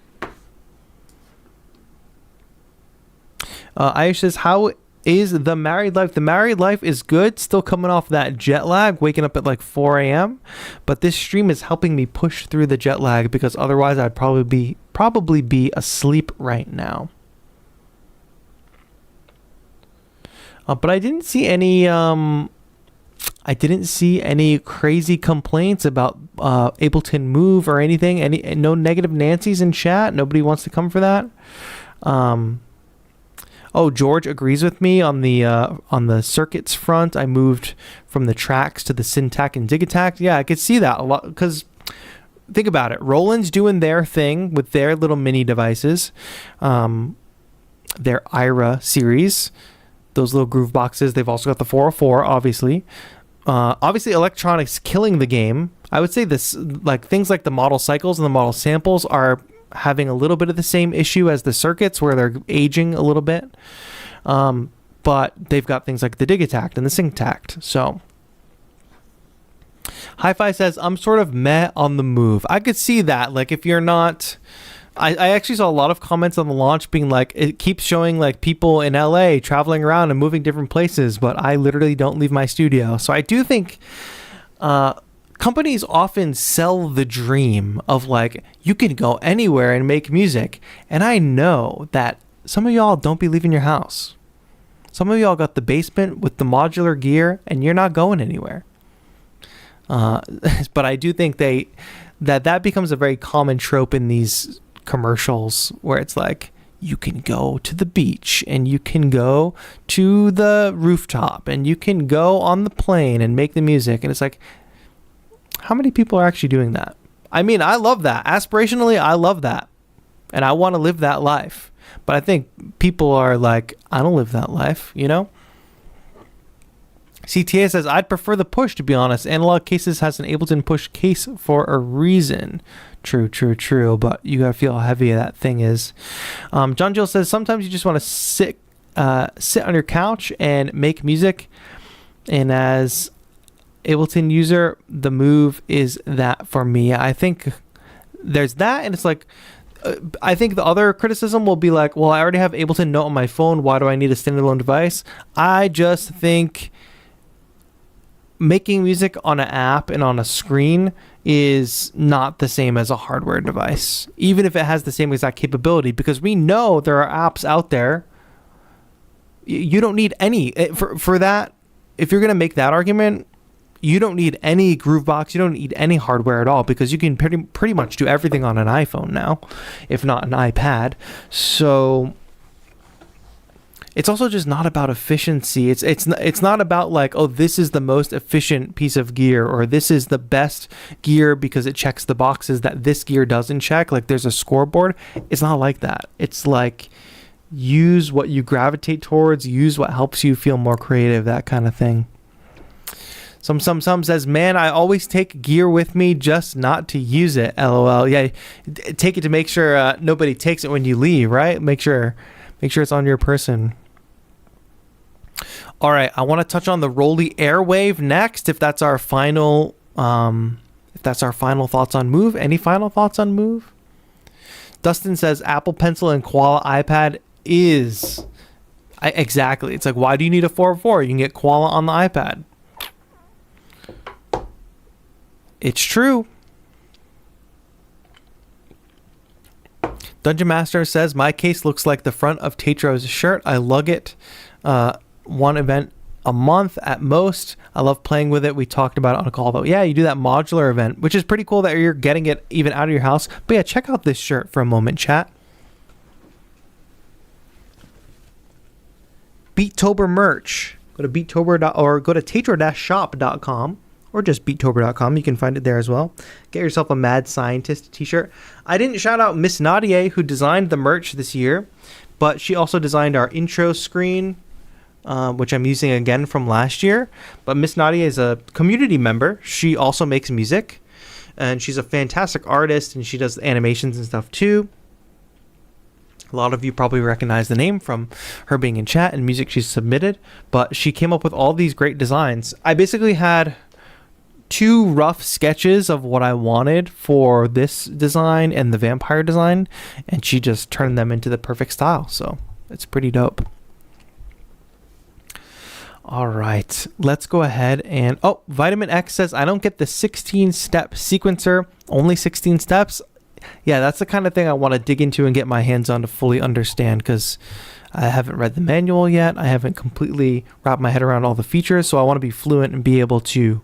Ayush says, how is the married life? The married life is good. Still coming off that jet lag, waking up at like 4 a.m. But this stream is helping me push through the jet lag, because otherwise I'd probably be asleep right now. But I didn't see any crazy complaints about Ableton Move or anything. No negative Nancy's in chat. Nobody wants to come for that. George agrees with me on the circuits front. I moved from the tracks to the Syntac and Digitact. Yeah, I could see that a lot, because think about it. Roland's doing their thing with their little mini devices, their IRA series. Those little groove boxes. They've also got the 404, obviously. Obviously, electronics killing the game. I would say this, like things like the model cycles and the model samples are having a little bit of the same issue as the circuits, where they're aging a little bit. But they've got things like the Digitact and the Syntact. So, Hi-Fi says, I'm sort of meh on the Move. I could see that. Like, if you're not... I actually saw a lot of comments on the launch being like, it keeps showing like people in LA traveling around and moving different places, but I literally don't leave my studio. So I do think companies often sell the dream of like, you can go anywhere and make music. And I know that some of y'all don't be leaving your house. Some of y'all got the basement with the modular gear and you're not going anywhere. But I do think that becomes a very common trope in these commercials where it's like, you can go to the beach and you can go to the rooftop and you can go on the plane and make the music. And it's like, how many people are actually doing that? I mean, I love that. Aspirationally, I love that. And I want to live that life. But I think people are like, I don't live that life, you know? CTA says, I'd prefer the push, to be honest. Analog Cases has an Ableton push case for a reason. True. But you gotta feel how heavy that thing is. John Jill says, sometimes you just want to sit on your couch and make music. And as Ableton user, the Move is that for me. I think there's that, and it's like, I think the other criticism will be like, well, I already have Ableton Note on my phone. Why do I need a standalone device? I just think making music on an app and on a screen is not the same as a hardware device, even if it has the same exact capability, because we know there are apps out there. You don't need any for that. If you're going to make that argument, you don't need any Groovebox. You don't need any hardware at all, because you can pretty much do everything on an iPhone now, if not an iPad. So it's also just not about efficiency. It's not about like, oh, this is the most efficient piece of gear, or this is the best gear because it checks the boxes that this gear doesn't check. Like there's a scoreboard. It's not like that. It's like, use what you gravitate towards, use what helps you feel more creative, that kind of thing. Some says, man, I always take gear with me just not to use it. LOL. Yeah, take it to make sure nobody takes it when you leave, right? Make sure it's on your person. All right, I want to touch on the Roli Airwave next. If that's our final thoughts on Move. Any final thoughts on Move? Dustin says Apple Pencil and Koala iPad is exactly. It's like, why do you need a 404? You can get Koala on the iPad. It's true. Dungeon Master says, my case looks like the front of TAETRO's shirt. I lug it. One event a month at most. I love playing with it. We talked about it on a call, though. Yeah, you do that modular event, which is pretty cool that you're getting it even out of your house. But yeah, check out this shirt for a moment, chat. Beatober merch. Go to Beatober or go to TAETRO-shop.com. Or just beatober.com. You can find it there as well. Get yourself a Mad Scientist t-shirt. I didn't shout out Miss Nadia, who designed the merch this year, but she also designed our intro screen, which I'm using again from last year. But Miss Nadia is a community member. She also makes music, and she's a fantastic artist, and she does animations and stuff too. A lot of you probably recognize the name from her being in chat and music she's submitted, but she came up with all these great designs. I basically had 2 rough sketches of what I wanted for this design and the vampire design, and she just turned them into the perfect style. So it's pretty dope. All right, let's go ahead and Vitamin X says, I don't get the 16-step sequencer, only 16 steps. Yeah, that's the kind of thing I want to dig into and get my hands on to fully understand, because I haven't read the manual yet. I haven't completely wrapped my head around all the features, so I want to be fluent and be able to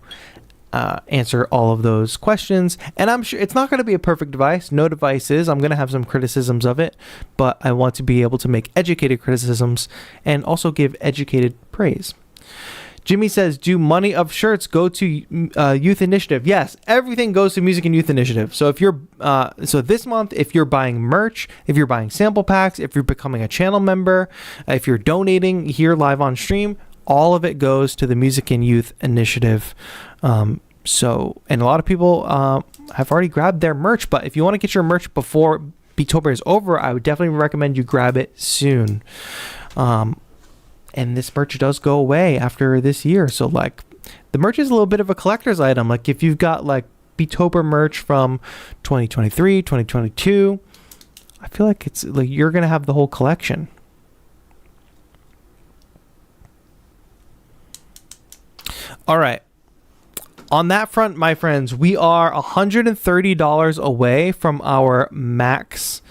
answer all of those questions. And I'm sure it's not going to be a perfect device. No device is. I'm going to have some criticisms of it, but I want to be able to make educated criticisms and also give educated praise. Jimmy says, do money of shirts go to Youth Initiative? Yes, everything goes to Music and Youth Initiative. So if you're so this month, if you're buying merch, if you're buying sample packs, if you're becoming a channel member, if you're donating here live on stream, all of it goes to the Music and Youth Initiative. And a lot of people have already grabbed their merch, but if you want to get your merch before Beatober is over, I would definitely recommend you grab it soon. And this merch does go away after this year. So like, the merch is a little bit of a collector's item. Like if you've got like Beatober merch from 2023, 2022, I feel like it's like you're going to have the whole collection. All right. On that front, my friends, we are $130 away from our max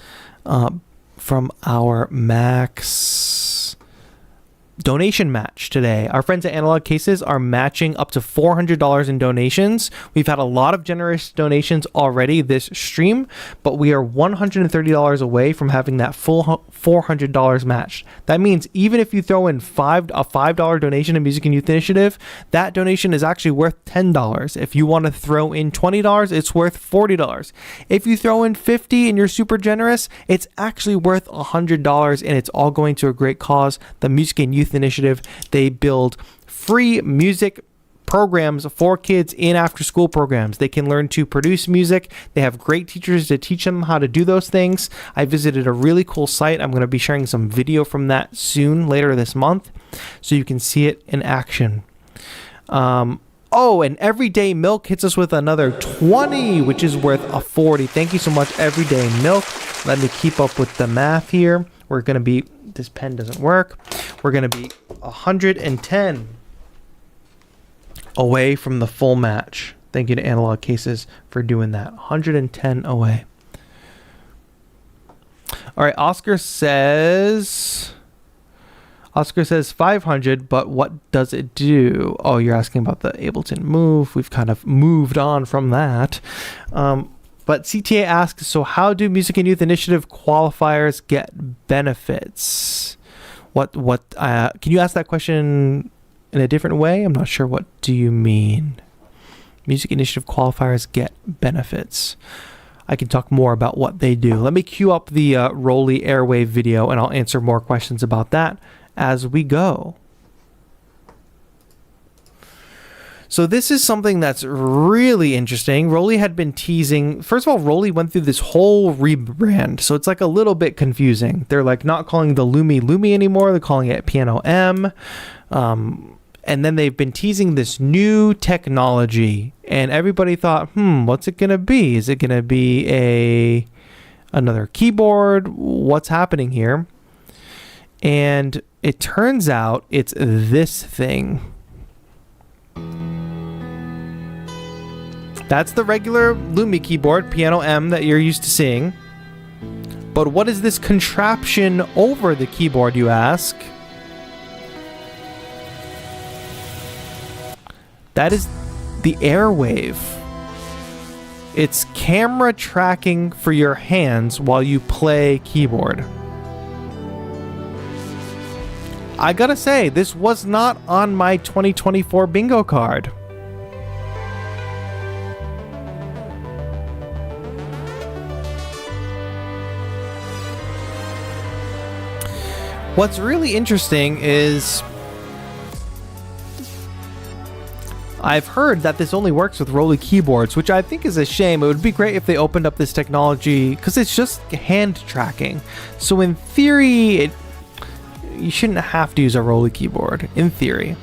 donation match today. Our friends at Analog Cases are matching up to $400 in donations. We've had a lot of generous donations already this stream, but we are $130 away from having that full $400 matched. That means even if you throw in a $5 donation to Music and Youth Initiative, that donation is actually worth $10. If you want to throw in $20, it's worth $40. If you throw in $50 and you're super generous, it's actually worth $100, and it's all going to a great cause, the Music and Youth Initiative. They build free music programs for kids in after school programs. They can learn to produce music. They have great teachers to teach them how to do those things. I visited a really cool site. I'm going to be sharing some video from that soon, later this month, so you can see it in action. And Everyday Milk hits us with another 20, which is worth a 40. Thank you so much, Everyday Milk. Let me keep up with the math here. We're going to be, this pen doesn't work. We're going to be 110 away from the full match. Thank you to Analog Cases for doing that. 110 away. All right, Oscar says 500, but what does it do? Oh, you're asking about the Ableton Move. We've kind of moved on from that. But CTA asks, so how do Music and Youth Initiative qualifiers get benefits? Can you ask that question in a different way? I'm not sure. What do you mean? Music Initiative qualifiers get benefits. I can talk more about what they do. Let me queue up the Roli Airwave video, and I'll answer more questions about that as we go. So this is something that's really interesting. Roli had been teasing. First of all, Roli went through this whole rebrand, so it's like a little bit confusing. They're like not calling the Lumi anymore. They're calling it Piano M. And then they've been teasing this new technology, and everybody thought, what's it going to be? Is it going to be another keyboard? What's happening here? And it turns out it's this thing. That's the regular Lumi keyboard, Piano M, that you're used to seeing. But what is this contraption over the keyboard, you ask? That is the Airwave. It's camera tracking for your hands while you play keyboard. I gotta say, this was not on my 2024 bingo card. What's really interesting is I've heard that this only works with Roli keyboards, which I think is a shame. It would be great if they opened up this technology, because it's just hand tracking. So in theory, you shouldn't have to use a Roli keyboard, in theory.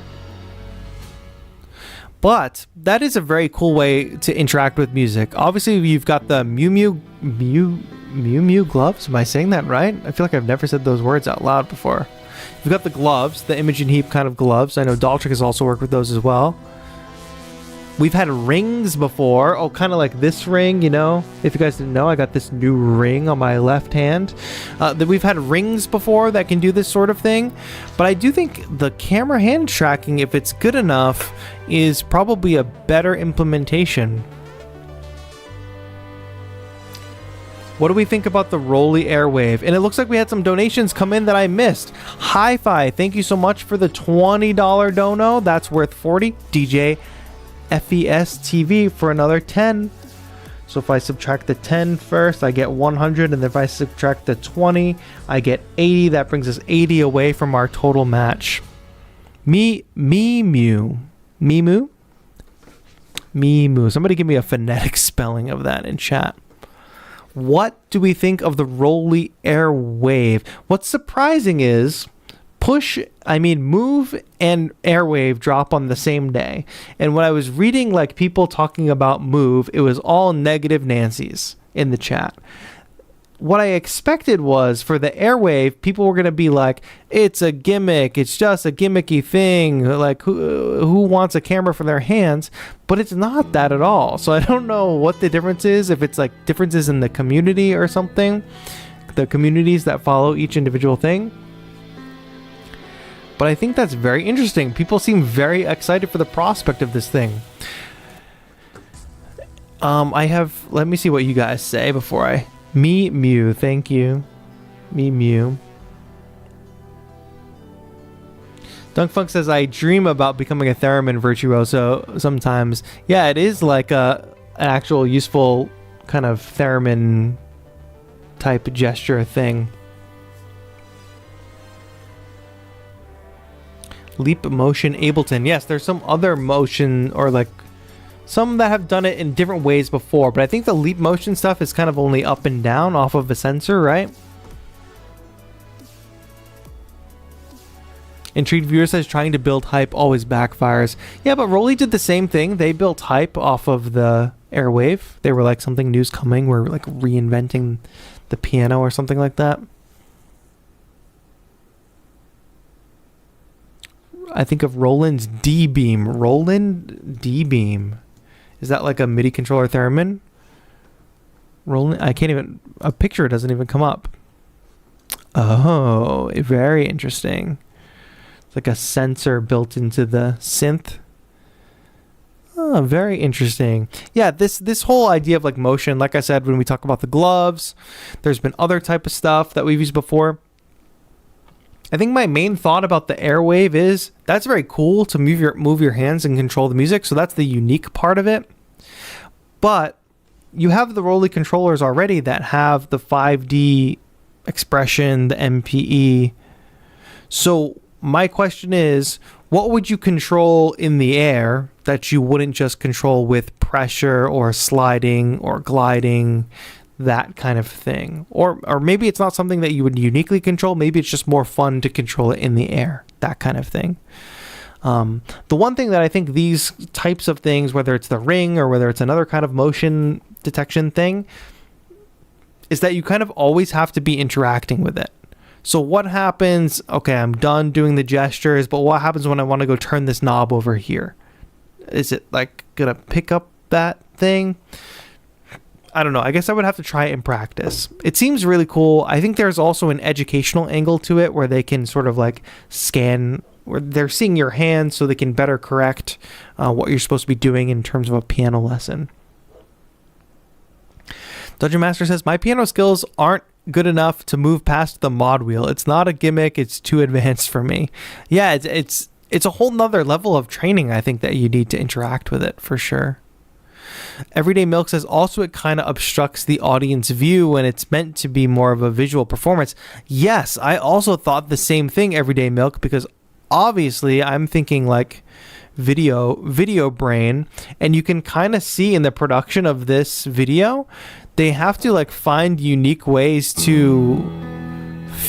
But that is a very cool way to interact with music. Obviously, you've got the Mew Mew gloves. Am I saying that right? I feel like I've never said those words out loud before. You've got the gloves, the Image and Heap kind of gloves. I know Daltrek has also worked with those as well. We've had rings before. Oh, kind of like this ring, you know. If you guys didn't know, I got this new ring on my left hand. We've had rings before that can do this sort of thing. But I do think the camera hand tracking, if it's good enough, is probably a better implementation. What do we think about the Roli Airwave? And it looks like we had some donations come in that I missed. Hi-Fi, thank you so much for the $20 dono. That's worth 40. DJ FES TV for another 10. So if I subtract the 10 first, I get 100, and then if I subtract the 20, I get 80. That brings us 80 away from our total match. Mimu. Somebody give me a phonetic spelling of that in chat. What do we think of the Roli Airwave? What's surprising is Move and Airwave drop on the same day. And when I was reading people talking about Move, it was all negative Nancy's in the chat. what I expected was for the Airwave, people were going to be like, it's a gimmick. It's just a gimmicky thing. Like, who wants a camera for their hands? But it's not that at all. So I don't know what the difference is, if it's like differences in the community or something, the communities that follow each individual thing. But I think that's very interesting. People seem very excited for the prospect of this thing. Let me see what you guys say before I... Me Mew, thank you. Me Mew. Dunkfunk says, I dream about becoming a theremin virtuoso sometimes. Yeah, it is like an actual useful kind of theremin type gesture thing. Leap Motion Ableton. Yes, there's some other motion or like some that have done it in different ways before, but I think the Leap Motion stuff is kind of only up and down off of a sensor, right? Intrigued Viewer says trying to build hype always backfires. Yeah, but Roli did the same thing. They built hype off of the Airwave. They were like, something new's coming. We're like reinventing the piano or something like that. I think of Roland's D-Beam. Roland D-Beam. Is that like a MIDI controller theremin? Roland, I can't even... A picture doesn't even come up. Oh, very interesting. It's like a sensor built into the synth. Oh, very interesting. Yeah, this whole idea of like motion, like I said, when we talk about the gloves, there's been other type of stuff that we've used before. I think my main thought about the Airwave is that's very cool to move your hands and control the music. So that's the unique part of it. But you have the Roli controllers already that have the 5D expression, the MPE. So my question is, what would you control in the air that you wouldn't just control with pressure or sliding or gliding? That kind of thing, or maybe it's not something that you would uniquely control. Maybe it's just more fun to control it in the air, that kind of thing. The one thing that I think these types of things, whether it's the ring or whether it's another kind of motion detection thing, is that you kind of always have to be interacting with it. So what happens? Okay, I'm done doing the gestures, but what happens when I want to go turn this knob over here? Is it like gonna pick up that thing? I don't know. I guess I would have to try it in practice. It seems really cool. I think there's also an educational angle to it where they can sort of like scan, where they're seeing your hands so they can better correct what you're supposed to be doing in terms of a piano lesson. Dungeon Master says, my piano skills aren't good enough to move past the mod wheel. It's not a gimmick. It's too advanced for me. Yeah, it's a whole nother level of training, I think, that you need to interact with it for sure. Everyday Milk says, also it kind of obstructs the audience view when it's meant to be more of a visual performance. Yes, I also thought the same thing, Everyday Milk, because obviously I'm thinking like video brain, and you can kind of see in the production of this video, they have to like find unique ways to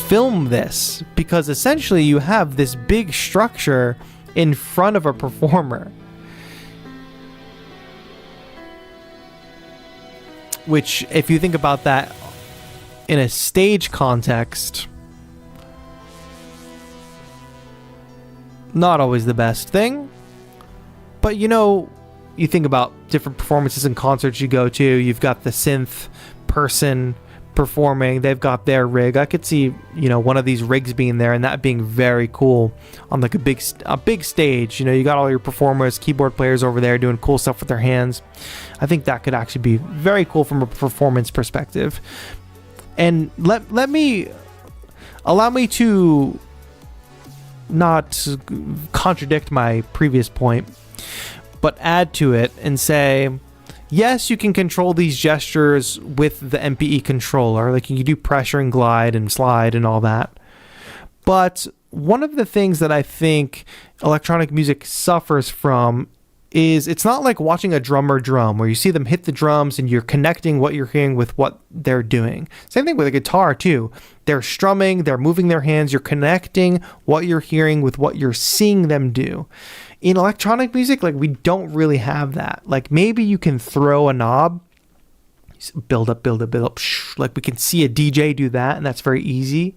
film this, because essentially you have this big structure in front of a performer. Which, if you think about that in a stage context, not always the best thing. But, you know, you think about different performances and concerts you go to, you've got the synth person performing, they've got their rig. I could see, you know, one of these rigs being there and that being very cool on like a big stage. You know, you got all your performers, keyboard players over there doing cool stuff with their hands. I think that could actually be very cool from a performance perspective. And allow me to not contradict my previous point, but add to it and say, yes, you can control these gestures with the MPE controller. Like you can do pressure and glide and slide and all that. But one of the things that I think electronic music suffers from is it's not like watching a drummer drum where you see them hit the drums and you're connecting what you're hearing with what they're doing. Same thing with a guitar too. They're strumming, they're moving their hands, you're connecting what you're hearing with what you're seeing them do. In electronic music, like we don't really have that. Like maybe you can throw a knob build up, build up, build up. Like we can see a DJ do that, and that's very easy.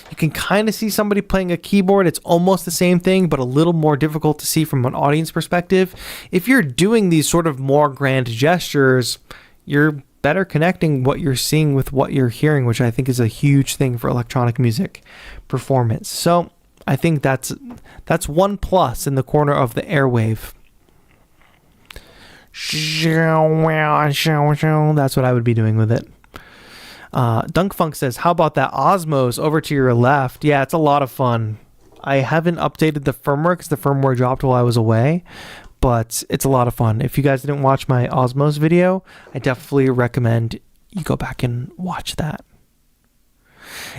You can kind of see somebody playing a keyboard. It's almost the same thing, but a little more difficult to see from an audience perspective. If you're doing these sort of more grand gestures, you're better connecting what you're seeing with what you're hearing, which I think is a huge thing for electronic music performance. So I think that's one plus in the corner of the Airwave. That's what I would be doing with it. Dunkfunk says, how about that Osmos over to your left? Yeah, it's a lot of fun. I haven't updated the firmware because the firmware dropped while I was away, but it's a lot of fun. If you guys didn't watch my Osmos video, I definitely recommend you go back and watch that.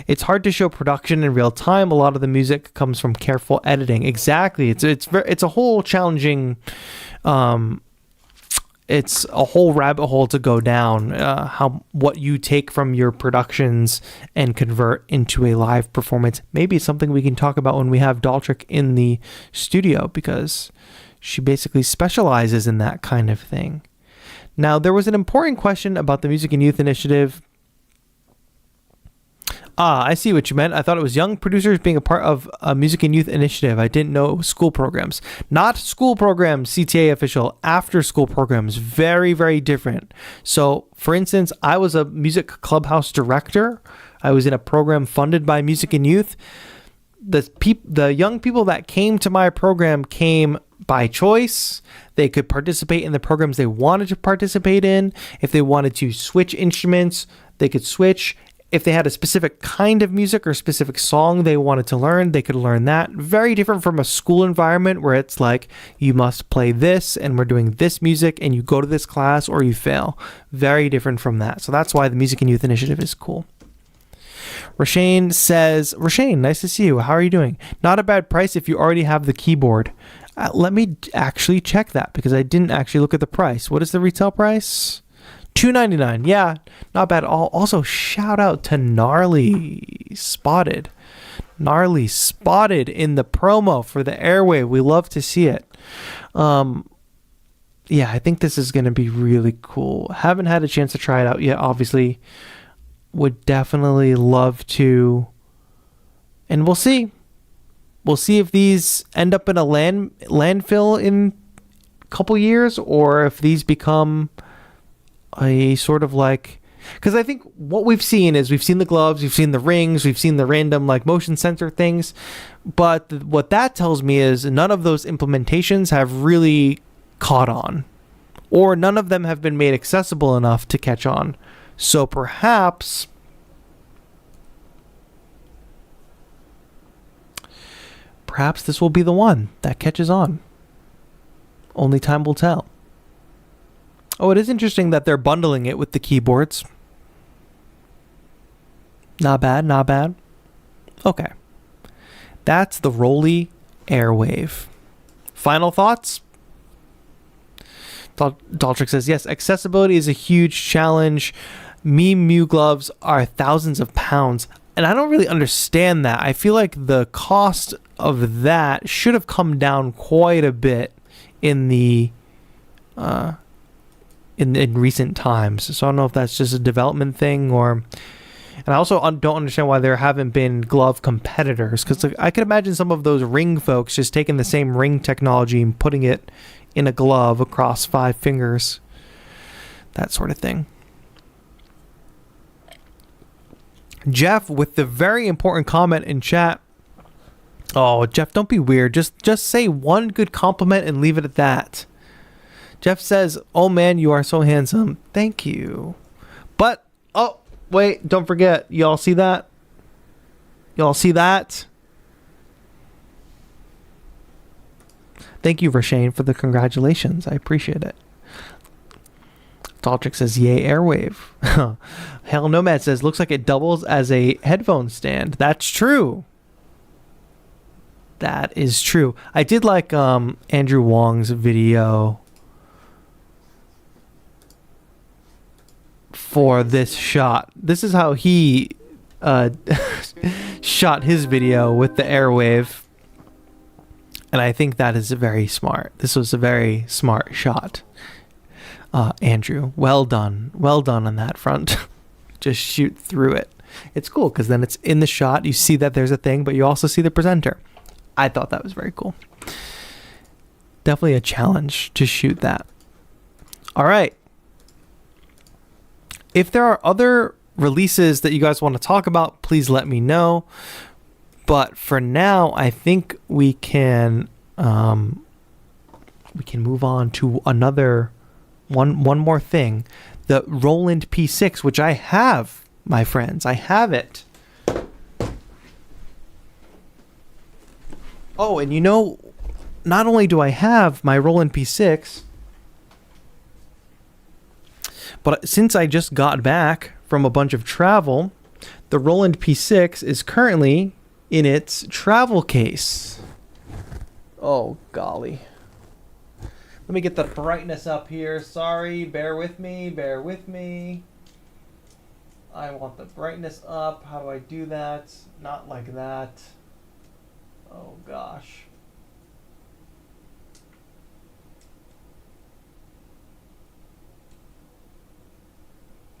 It's hard to show production in real time. A lot of the music comes from careful editing. Exactly. It's a whole challenging it's a whole rabbit hole to go down, what you take from your productions and convert into a live performance. Maybe it's something we can talk about when we have Daltric in the studio, because she basically specializes in that kind of thing. Now, there was an important question about the Music and Youth Initiative. I see what you meant. I thought it was young producers being a part of a Music and Youth Initiative. I didn't know it was school programs. Not school programs, CTA official, after school programs. Very, very different. So, for instance, I was a music clubhouse director. I was in a program funded by Music and Youth. The young people that came to my program came by choice. They could participate in the programs they wanted to participate in. If they wanted to switch instruments, they could switch. If they had a specific kind of music or specific song they wanted to learn, they could learn that. Very different from a school environment where it's like, you must play this and we're doing this music and you go to this class or you fail. Very different from that. So that's why the Music and Youth Initiative is cool. Rashane says, Rashane, nice to see you. How are you doing? Not a bad price if you already have the keyboard. Let me actually check that because I didn't actually look at the price. What is the retail price? $2.99. Yeah, not bad at all. Also, shout out to Gnarly Spotted. Gnarly Spotted in the promo for the Airwave. We love to see it. Yeah, I think this is going to be really cool. Haven't had a chance to try it out yet, obviously. Would definitely love to. And we'll see. We'll see if these end up in a landfill in a couple years or if these become a sort of like, because I think what we've seen is we've seen the gloves, we've seen the rings, we've seen the random like motion sensor things, but what that tells me is none of those implementations have really caught on, or none of them have been made accessible enough to catch on. So perhaps this will be the one that catches on. Only time will tell. Oh, it is interesting that they're bundling it with the keyboards. Not bad, not bad. Okay. That's the Roli Airwave. Final thoughts? Daltric says, yes, accessibility is a huge challenge. Mew gloves are thousands of pounds. And I don't really understand that. I feel like the cost of that should have come down quite a bit in the in recent times. So I don't know if that's just a development thing or... And I also don't understand why there haven't been glove competitors, because I could imagine some of those ring folks just taking the same ring technology and putting it in a glove across 5 fingers. That sort of thing. Jeff with the very important comment in chat. Oh, Jeff, don't be weird. Just say one good compliment and leave it at that. Jeff says, oh man, you are so handsome. Thank you. But, oh, wait, don't forget. Y'all see that? Y'all see that? Thank you, Rashane, for the congratulations. I appreciate it. Daltric says, yay, Airwave. Hell Nomad says, looks like it doubles as a headphone stand. That's true. That is true. I did like Andrew Wong's video for this shot. This is how he shot his video with the Airwave. And I think that is very smart. This was a very smart shot. Andrew. Well done. Well done on that front. Just shoot through it. It's cool because then it's in the shot. You see that there's a thing, but you also see the presenter. I thought that was very cool. Definitely a challenge to shoot that. All right. If there are other releases that you guys want to talk about, please let me know. But for now, I think we can move on to another one more thing. The Roland P6, which I have, my friends. I have it. Oh, and you know, not only do I have my Roland P6, but since I just got back from a bunch of travel, the Roland P6 is currently in its travel case. Oh, golly. Let me get the brightness up here. Sorry, bear with me, bear with me. I want the brightness up. How do I do that? Not like that. Oh, gosh.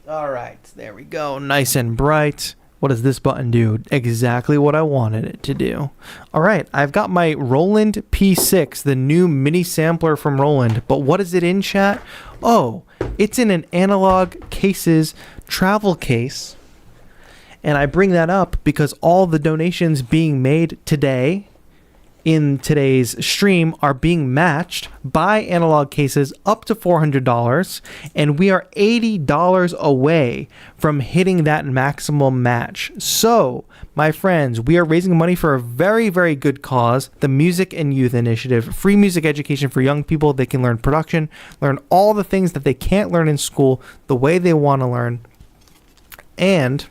All right, there we go. Nice and bright. What does this button do? Exactly what I wanted it to do. All right, I've got my Roland P6, the new mini sampler from Roland. But what is it in, chat? Oh, it's in an Analog Cases travel case. And I bring that up because all the donations being made today in today's stream are being matched by Analog Cases up to $400, and we are $80 away from hitting that maximum match. So, my friends, we are raising money for a very, very good cause, the Music and Youth Initiative, free music education for young people. They can learn production, learn all the things that they can't learn in school the way they want to learn. And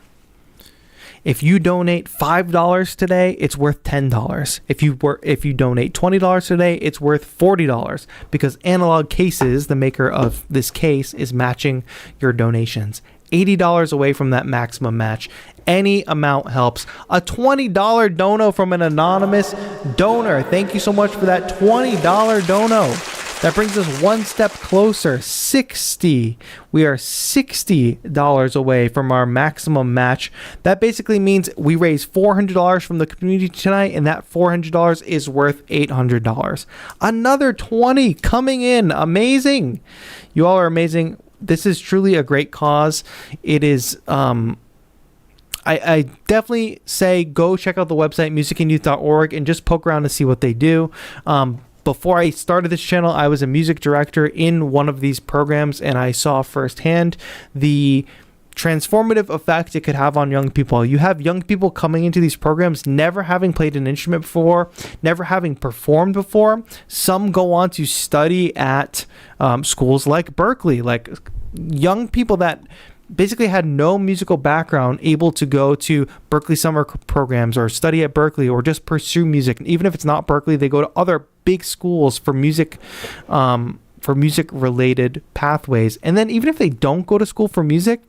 if you donate $5 today, it's worth $10. If you donate $20 today, it's worth $40 because Analog Cases, the maker of this case, is matching your donations. $80 away from that maximum match. Any amount helps. A $20 dono from an anonymous donor. Thank you so much for that $20 dono. That brings us one step closer. 60. We are $60 away from our maximum match. That basically means we raised $400 from the community tonight, and that $400 is worth $800. Another 20 coming in. Amazing. You all are amazing. This is truly a great cause. It is I definitely say go check out the website musicandyouth.org and just poke around to see what they do. Before I started this channel, I was a music director in one of these programs, and I saw firsthand the transformative effect it could have on young people. You have young people coming into these programs never having played an instrument before, never having performed before. Some go on to study at schools like Berklee, like young people that basically had no musical background able to go to Berklee summer programs or study at Berklee or just pursue music. And even if it's not Berklee, they go to other big schools for music related pathways. And then even if they don't go to school for music,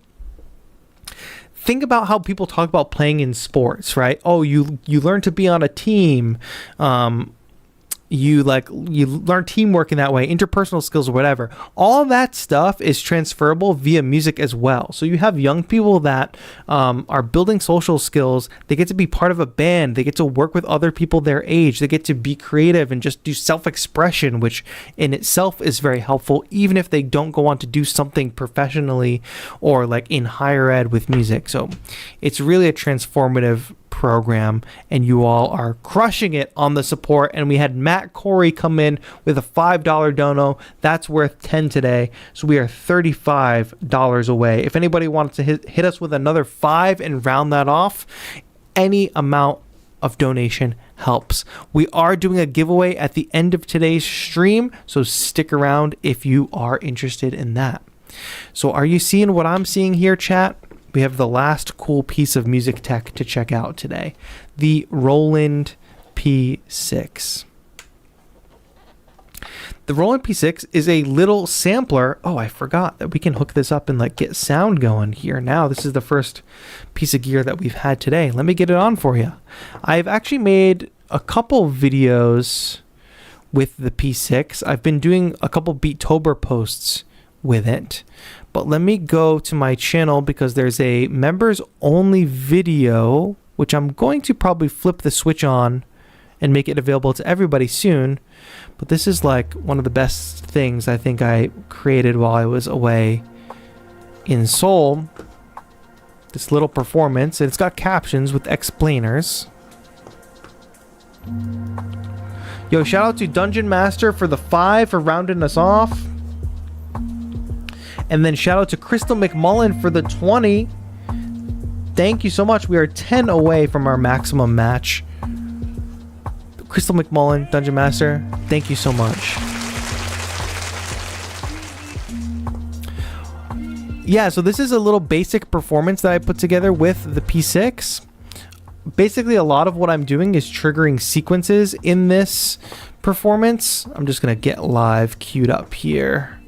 think about how people talk about playing in sports, right? Oh, you learn to be on a team. You learn teamwork in that way, interpersonal skills or whatever. All that stuff is transferable via music as well. So you have young people that are building social skills. They get to be part of a band. They get to work with other people their age. They get to be creative and just do self-expression, which in itself is very helpful, even if they don't go on to do something professionally or like in higher ed with music. So it's really a transformative program, and you all are crushing it on the support. And we had Matt Corey come in with a $5 dono. That's worth 10 today, so we are $35 away. If anybody wants to hit us with another 5 and round that off, any amount of donation helps. We are doing a giveaway at the end of today's stream, so stick around if you are interested in that. So are you seeing what I'm seeing here, chat? We have the last cool piece of music tech to check out today, the Roland P6. The Roland P6 is a little sampler. Oh, I forgot that we can hook this up and like get sound going here now. This is the first piece of gear that we've had today. Let me get it on for you. I've actually made a couple videos with the P6. I've been doing a couple Beatober posts with it. But let me go to my channel because there's a members only video, which I'm going to probably flip the switch on and make it available to everybody soon. But this is like one of the best things I think I created while I was away in Seoul. This little performance, and it's got captions with explainers. Yo, shout out to Dungeon Master for the 5 for rounding us off. And then shout out to Crystal McMullen for the 20. Thank you so much. We are 10 away from our maximum match. Crystal McMullen, Dungeon Master, thank you so much. Yeah, so this is a little basic performance that I put together with the P6. Basically, a lot of what I'm doing is triggering sequences in this performance. I'm just going to get live queued up here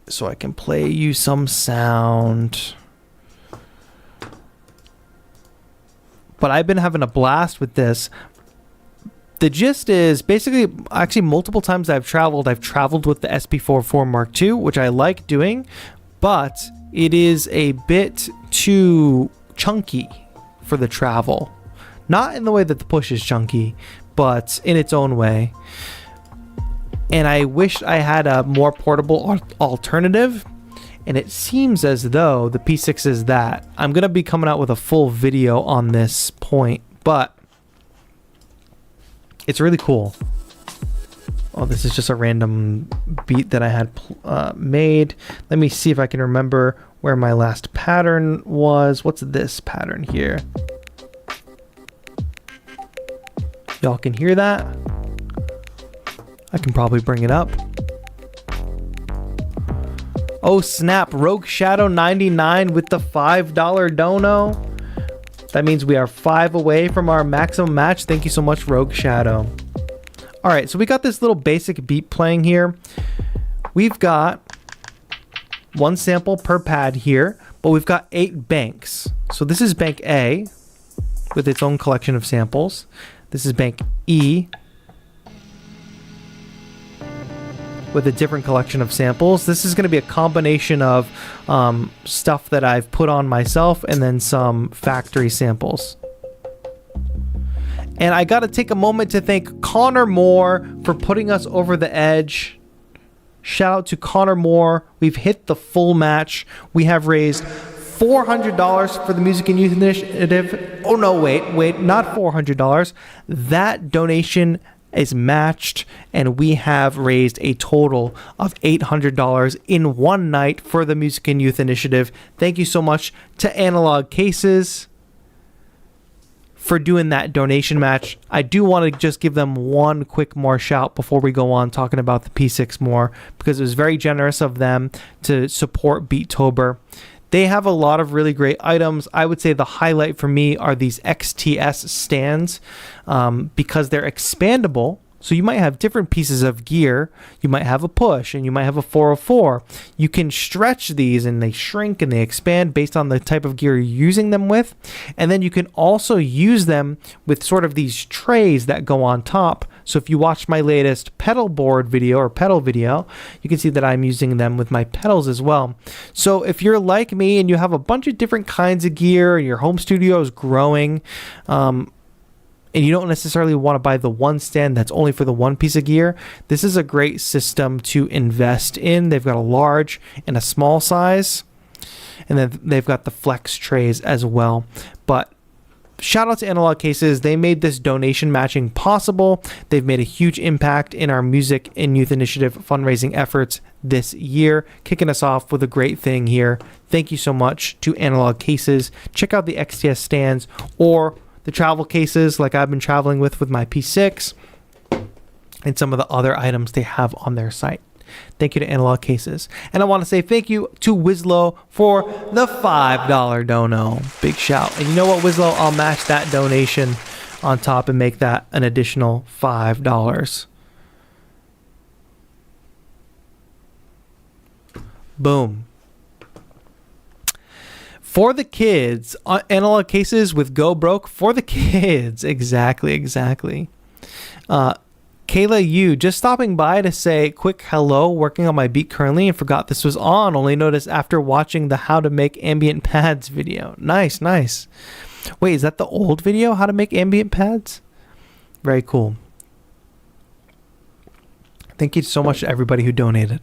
so I can play you some sound. But I've been having a blast with this. The gist is basically, actually multiple times I've traveled with the SP44 Mark II, which I like doing, but it is a bit too chunky for the travel. Not in the way that the push is chunky, but in its own way. And I wish I had a more portable alternative, and it seems as though the P6 is that. I'm going to be coming out with a full video on this point, but it's really cool. Oh, this is just a random beat that I had made. Let me see if I can remember where my last pattern was. What's this pattern here? Y'all can hear that? I can probably bring it up. Oh snap, Rogue Shadow 99 with the $5 dono. That means we are 5 away from our maximum match. Thank you so much, Rogue Shadow. All right, so we got this little basic beat playing here. We've got 1 sample per pad here, but we've got 8 banks. So this is bank A with its own collection of samples. This is bank E with a different collection of samples. This is going to be a combination of stuff that I've put on myself and then some factory samples. And I got to take a moment to thank Connor Moore for putting us over the edge. Shout out to Connor Moore. We've hit the full match. We have raised $400 for the Music and Youth Initiative. Oh no, wait, not $400. That donation is matched, and we have raised a total of $800 in one night for the Music and Youth Initiative. Thank you so much to Analog Cases for doing that donation match. I do want to just give them one quick more shout before we go on talking about the P6 more, because it was very generous of them to support Beatober. They have a lot of really great items. I would say the highlight for me are these XTS stands because they're expandable. So you might have different pieces of gear. You might have a push and you might have a 404. You can stretch these and they shrink and they expand based on the type of gear you're using them with. And then you can also use them with sort of these trays that go on top. So if you watch my latest pedal board video or pedal video, you can see that I'm using them with my pedals as well. So if you're like me and you have a bunch of different kinds of gear and your home studio is growing, and you don't necessarily want to buy the one stand that's only for the one piece of gear, this is a great system to invest in. They've got a large and a small size, and then they've got the flex trays as well. But shout out to Analog Cases. They made this donation matching possible. They've made a huge impact in our Music and Youth Initiative fundraising efforts this year, kicking us off with a great thing here. Thank you so much to Analog Cases. Check out the XTS stands or the travel cases like I've been traveling with my P6 and some of the other items they have on their site. Thank you to Analog Cases. And I want to say thank you to Wislow for the $5 dono. Big shout. And you know what, Wislow? I'll match that donation on top and make that an additional $5. Boom. For the kids, Analog Cases with Go Broke for the kids. Exactly. Kayla Yu, just stopping by to say quick hello, working on my beat currently and forgot this was on. Only noticed after watching the how to make ambient pads video. Nice, nice. Wait, is that the old video, how to make ambient pads? Very cool. Thank you so much to everybody who donated.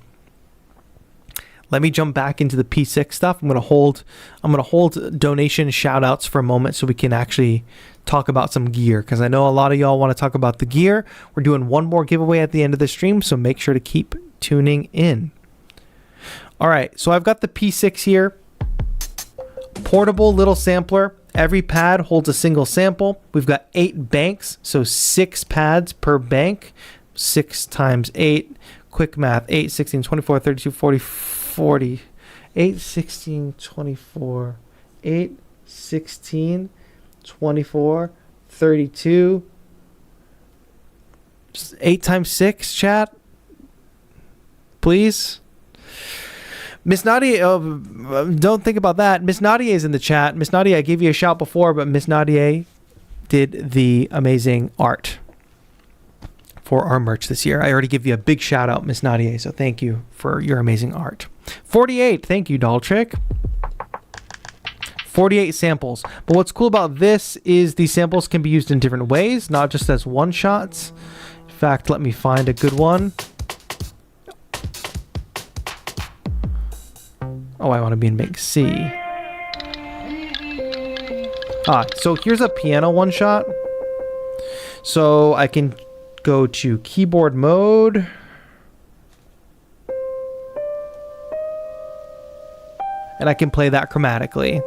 Let me jump back into the P6 stuff. I'm gonna hold donation shout outs for a moment so we can actually talk about some gear, because I know a lot of y'all want to talk about the gear. We're doing one more giveaway at the end of the stream, so make sure to keep tuning in. All right, so I've got the P6 here. Portable little sampler. Every pad holds a single sample. We've got 8 banks, so 6 pads per bank. 6 times 8. Quick math. 8, 16, 24, 32, 40, 40. 8, 16, 24. 8, 16, 24, 32. 8 times 6, chat. Please. Miss Nadia, don't think about that. Miss Nadia is in the chat. Miss Nadia, I gave you a shout before, but Miss Nadia did the amazing art for our merch this year. I already give you a big shout out, Miss Nadia, so thank you for your amazing art. 48, thank you, Doll Trick. 48 samples. But what's cool about this is these samples can be used in different ways, not just as one shots. In fact, let me find a good one. Oh, I want to be in mix C. So here's a piano one shot. So I can go to keyboard mode. And I can play that chromatically.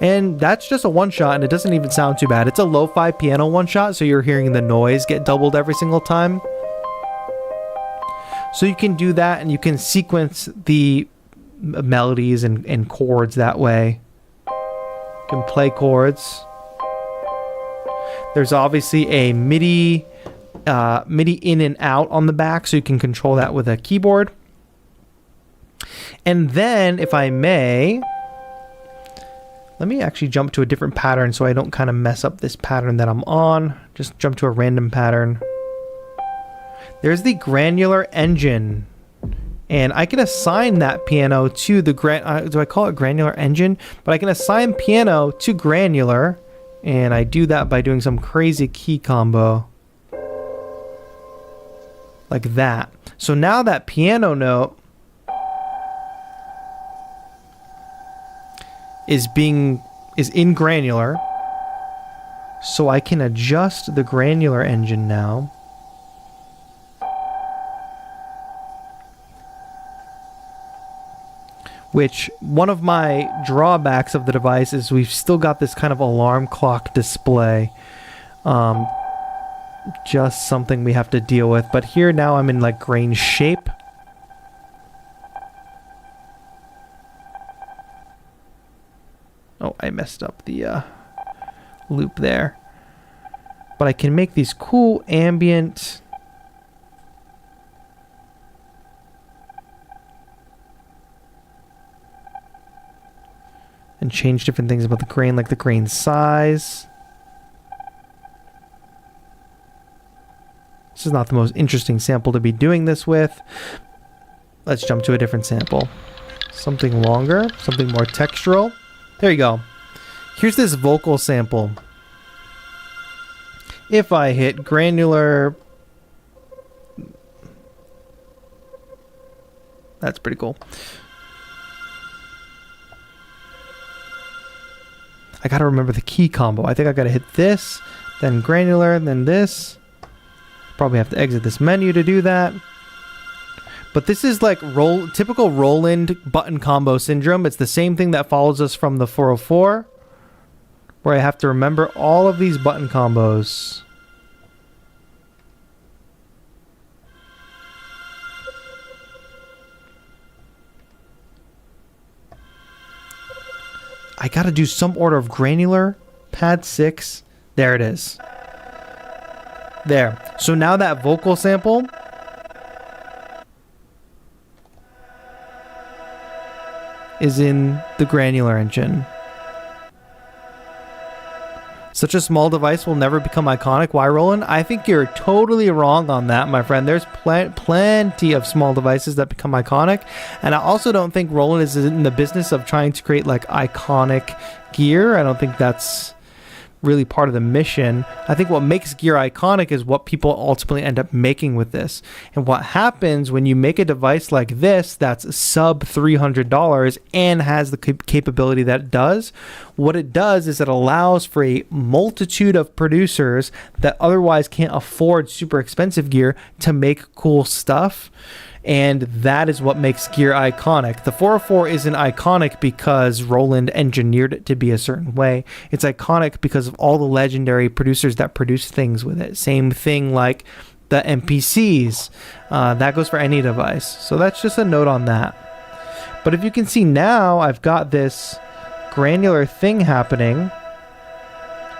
And that's just a one shot, and it doesn't even sound too bad. It's a lo-fi piano one shot, so you're hearing the noise get doubled every single time. So you can do that, and you can sequence the melodies and chords that way. You can play chords. There's obviously a MIDI in and out on the back, so you can control that with a keyboard. And then, if I may, let me actually jump to a different pattern so I don't kind of mess up this pattern that I'm on. Just jump to a random pattern. There's the granular engine. And I can assign that piano to the do I call it granular engine? But I can assign piano to granular. And I do that by doing some crazy key combo. Like that. So now that piano note is in granular, so I can adjust the granular engine now. Which, one of my drawbacks of the device is we've still got this kind of alarm clock display. Just something we have to deal with. But here now I'm in like grain shape. Oh, I messed up the loop there. But I can make these cool ambient and change different things about the grain, like the grain size. This is not the most interesting sample to be doing this with. Let's jump to a different sample. Something longer, something more textural. There you go. Here's this vocal sample. If I hit granular, that's pretty cool. I gotta remember the key combo. I think I gotta hit this, then granular, then this. Probably have to exit this menu to do that. But this is like typical Roland button combo syndrome. It's the same thing that follows us from the 404, where I have to remember all of these button combos. I gotta do some order of granular, pad 6. There it is. There. So now that vocal sample is in the granular engine. Such a small device will never become iconic. Why, Roland? I think you're totally wrong on that, my friend. There's plenty of small devices that become iconic. And I also don't think Roland is in the business of trying to create like iconic gear. I don't think that's really part of the mission. I think what makes gear iconic is what people ultimately end up making with this. And what happens when you make a device like this that's sub $300 and has the capability that it does, what it does is it allows for a multitude of producers that otherwise can't afford super expensive gear to make cool stuff. And that is what makes gear iconic. The 404 isn't iconic because Roland engineered it to be a certain way. It's iconic because of all the legendary producers that produce things with it. Same thing like the MPCs. That goes for any device. So that's just a note on that. But if you can see now, I've got this granular thing happening.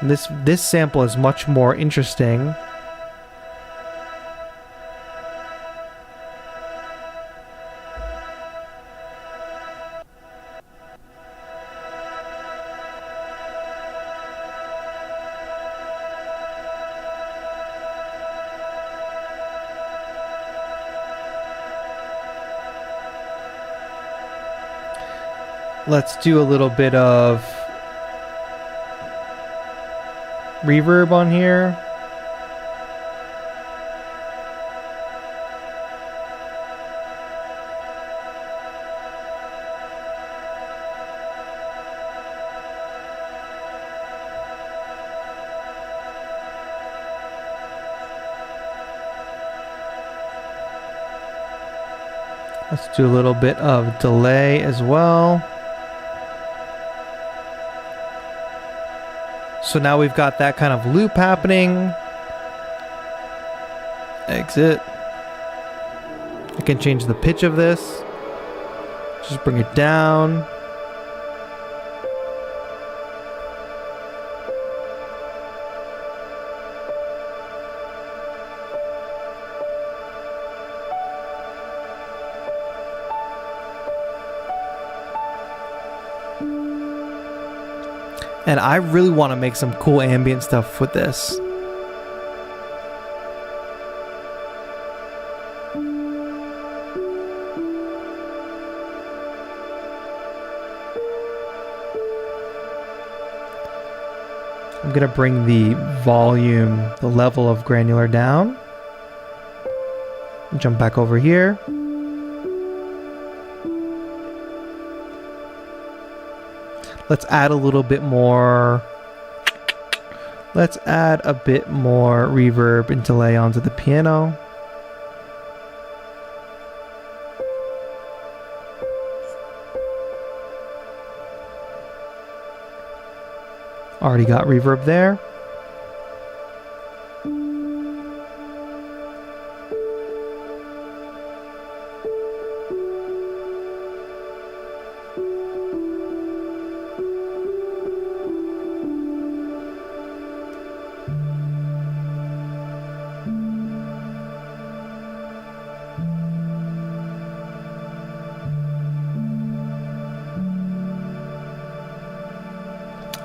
This sample is much more interesting. Let's do a little bit of reverb on here. Let's do a little bit of delay as well. So now we've got that kind of loop happening. Exit. I can change the pitch of this. Just bring it down. And I really want to make some cool ambient stuff with this. I'm going to bring the volume, the level of granular down. Jump back over here. Let's add a little bit more. Let's add a bit more reverb and delay onto the piano. Already got reverb there.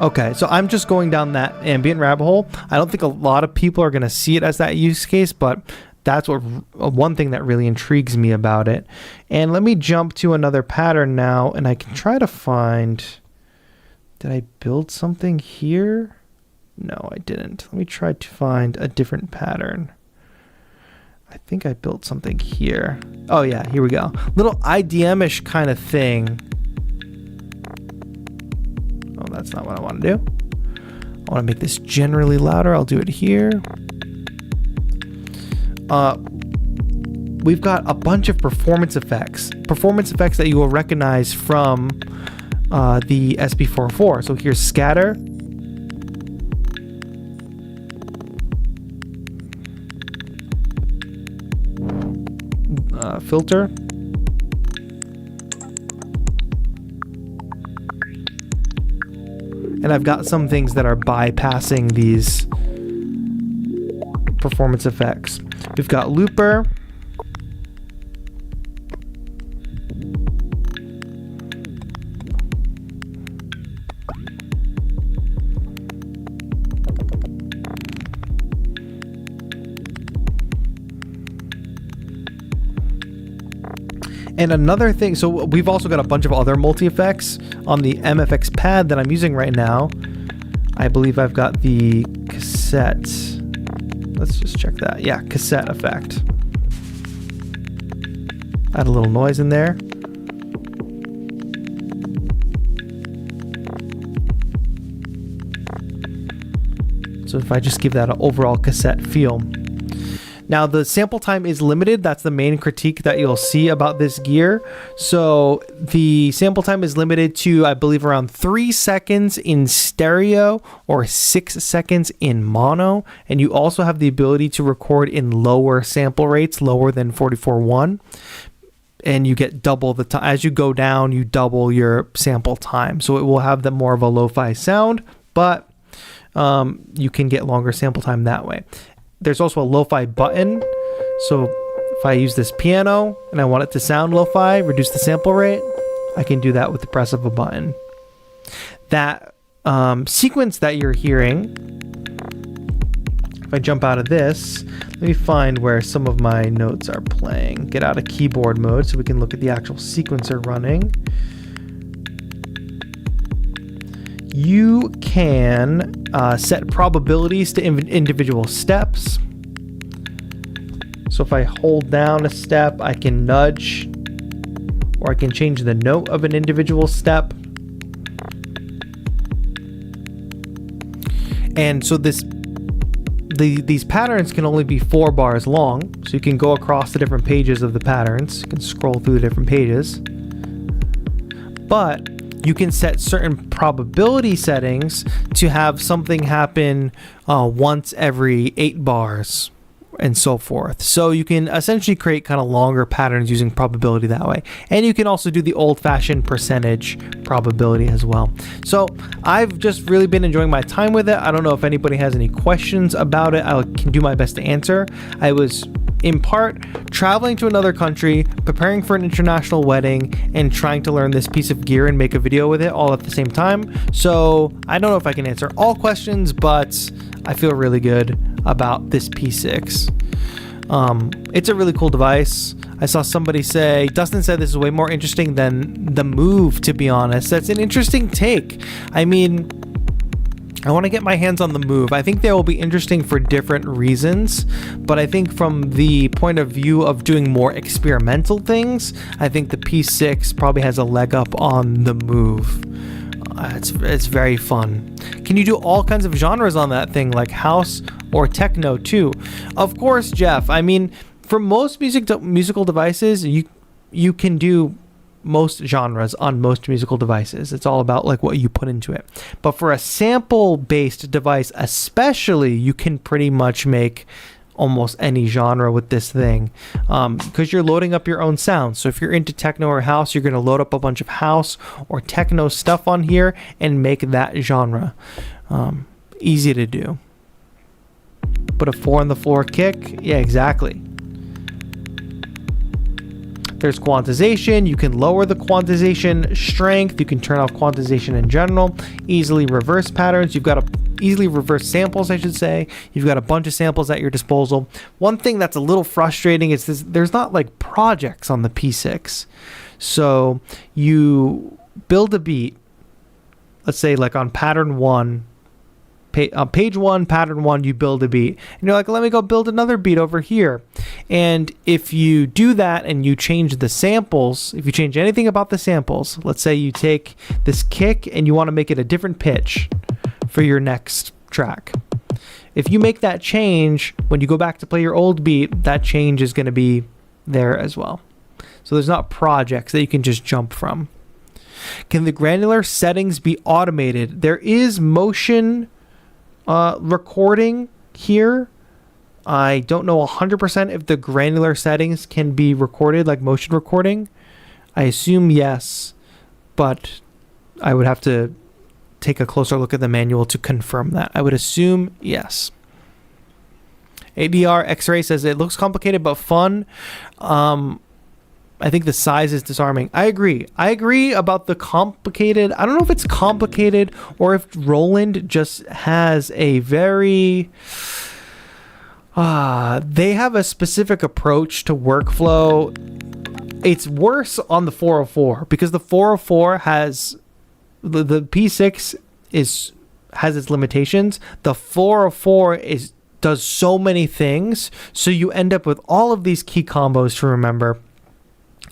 Okay, so I'm just going down that ambient rabbit hole. I don't think a lot of people are going to see it as that use case, but that's one thing that really intrigues me about it. And let me jump to another pattern now, and I can try to find... Did I build something here? No, I didn't. Let me try to find a different pattern. I think I built something here. Oh yeah, here we go. Little IDM-ish kind of thing. Oh, that's not what I want to do. I want to make this generally louder. I'll do it here. We've got a bunch of performance effects. Performance effects that you will recognize from the SP404. So here's scatter. Filter. And I've got some things that are bypassing these performance effects. We've got looper. And another thing, so we've also got a bunch of other multi-effects on the MFX pad that I'm using right now. I believe I've got the cassette. Let's just check that. Yeah, cassette effect. Add a little noise in there. So if I just give that an overall cassette feel. Now the sample time is limited. That's the main critique that you'll see about this gear. So the sample time is limited to, I believe, around 3 seconds in stereo or 6 seconds in mono. And you also have the ability to record in lower sample rates, lower than 44.1. And you get double the time. As you go down, you double your sample time. So it will have the more of a lo-fi sound, but you can get longer sample time that way. There's also a lo-fi button. So if I use this piano and I want it to sound lo-fi, reduce the sample rate, I can do that with the press of a button. That sequence that you're hearing, if I jump out of this, let me find where some of my notes are playing. Get out of keyboard mode so we can look at the actual sequencer running. You can set probabilities to individual steps. So if I hold down a step, I can nudge, or I can change the note of an individual step. And so these patterns can only be 4 bars long, so you can go across the different pages of the patterns. You can scroll through the different pages. But you can set certain probability settings to have something happen once every 8 bars and so forth. So you can essentially create kind of longer patterns using probability that way. And you can also do the old-fashioned percentage probability as well. So I've just really been enjoying my time with it. I don't know if anybody has any questions about it. I can do my best to answer. I was in part traveling to another country, preparing for an international wedding, and trying to learn this piece of gear and make a video with it all at the same time. So I don't know if I can answer all questions, but I feel really good about this P6. It's a really cool device. I saw somebody say, Dustin said this is way more interesting than the Move, to be honest. That's an interesting take. I mean, I want to get my hands on the Move. I think they will be interesting for different reasons, but I think from the point of view of doing more experimental things, I think the P6 probably has a leg up on the Move. It's very fun. Can you do all kinds of genres on that thing, like house or techno too? Of course, Jeff. I mean, for most musical devices, you can do most genres on most musical devices. It's all about like what you put into it. But for a sample-based device especially, you can pretty much make almost any genre with this thing, because you're loading up your own sounds. So if you're into techno or house, you're going to load up a bunch of house or techno stuff on here and make that genre. Easy to do. Put a 4 on the floor kick. Yeah, exactly. There's quantization. You can lower the quantization strength. You can turn off quantization in general. Easily reverse patterns. You've got to easily reverse samples, I should say. You've got a bunch of samples at your disposal. One thing that's a little frustrating is there's not like projects on the P6. So you build a beat, let's say like on pattern 1, page 1, pattern 1, you build a beat, and you're like, let me go build another beat over here. And if you do that and you change the samples, if you change anything about the samples, let's say you take this kick and you want to make it a different pitch for your next track. If you make that change, when you go back to play your old beat, that change is going to be there as well. So there's not projects that you can just jump from. Can the granular settings be automated? There is motion recording here. I don't know 100% if the granular settings can be recorded like motion recording. I assume yes, but I would have to take a closer look at the manual to confirm that. I would assume yes. ADR X-Ray says it looks complicated but fun. I think the size is disarming. I agree about the complicated. I don't know if it's complicated or if Roland just has a very They have a specific approach to workflow. It's worse on the 404 because the 404 has the P6 has its limitations. The 404 does so many things, so you end up with all of these key combos to remember,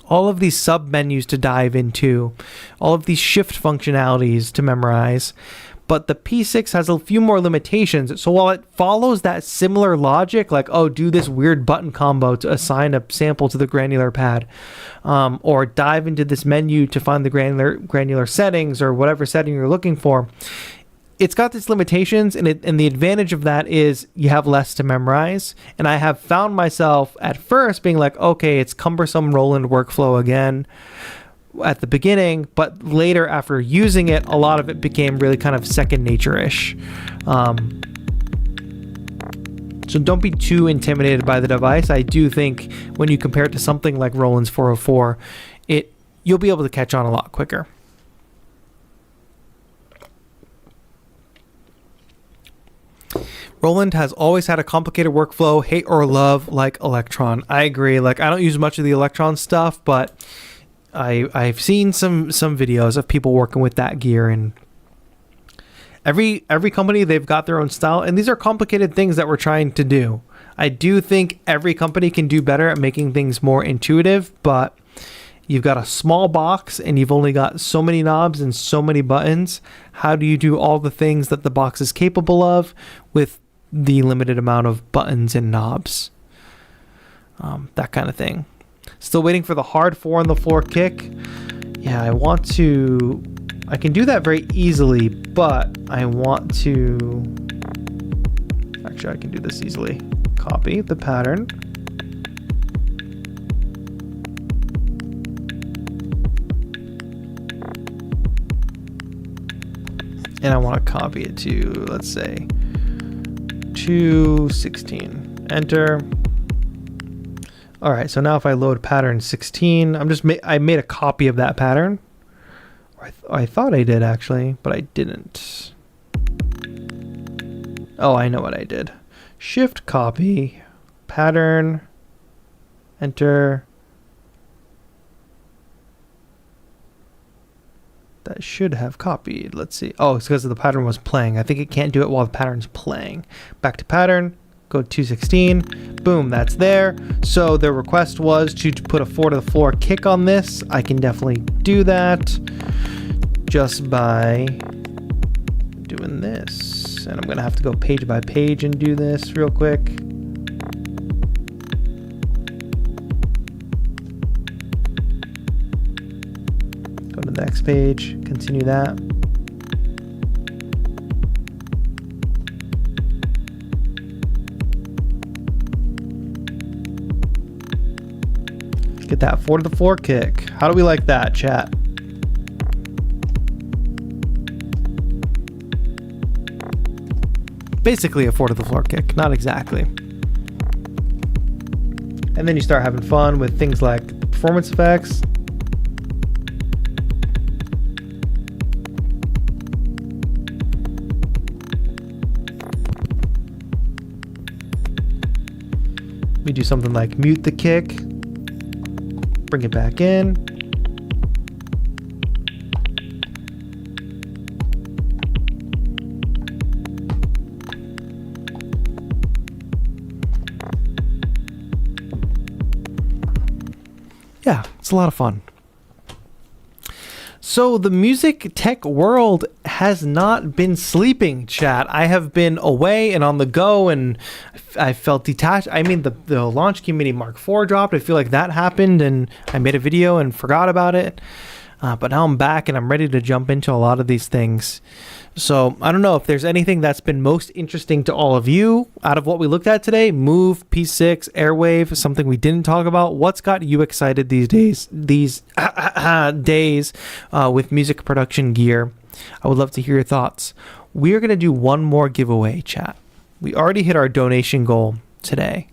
all of these sub menus to dive into, all of these shift functionalities to memorize. But the P6 has a few more limitations. So while it follows that similar logic, like, oh, do this weird button combo to assign a sample to the granular pad, or dive into this menu to find the granular settings or whatever setting you're looking for, it's got these limitations, and the advantage of that is you have less to memorize. And I have found myself at first being like, okay, it's cumbersome Roland workflow again at the beginning, but later after using it, a lot of it became really kind of second nature-ish. So don't be too intimidated by the device. I do think when you compare it to something like Roland's 404, you'll be able to catch on a lot quicker. Roland has always had a complicated workflow, hate or love, like Electron. I agree. Like, I don't use much of the Electron stuff, but I've seen some videos of people working with that gear, and every company, they've got their own style, and these are complicated things that we're trying to do. I do think every company can do better at making things more intuitive, but you've got a small box and you've only got so many knobs and so many buttons. How do you do all the things that the box is capable of with the limited amount of buttons and knobs? That kind of thing. Still waiting for the hard 4 on the floor kick. Yeah, I can do that very easily, but I want to, actually I can do this easily. Copy the pattern. And I want to copy it to, let's say, 216. Enter. All right, so now if I load pattern 16, I made a copy of that pattern. I thought I did actually, but I didn't. Oh, I know what I did. Shift copy, pattern, enter. That should have copied. Let's see. Oh, it's because the pattern was playing. I think it can't do it while the pattern's playing. Back to pattern. Go to 216. Boom, that's there. So the request was to put a 4 to the floor kick on this. I can definitely do that just by doing this. And I'm going to have to go page by page and do this real quick. Go to the next page, continue that. Get that 4 to the floor kick. How do we like that, chat? Basically a 4 to the floor kick, not exactly. And then you start having fun with things like performance effects. We do something like mute the kick. Bring it back in. Yeah, it's a lot of fun. So the music tech world has not been sleeping, chat. I have been away and on the go, and I felt detached. I mean, the Launch Key Mini Mark IV dropped. I feel like that happened, and I made a video and forgot about it. But now I'm back, and I'm ready to jump into a lot of these things. So I don't know if there's anything that's been most interesting to all of you out of what we looked at today. Move, P-6, Airwave, something we didn't talk about. What's got you excited these days with music production gear? I would love to hear your thoughts. We are going to do one more giveaway, chat. We already hit our donation goal today.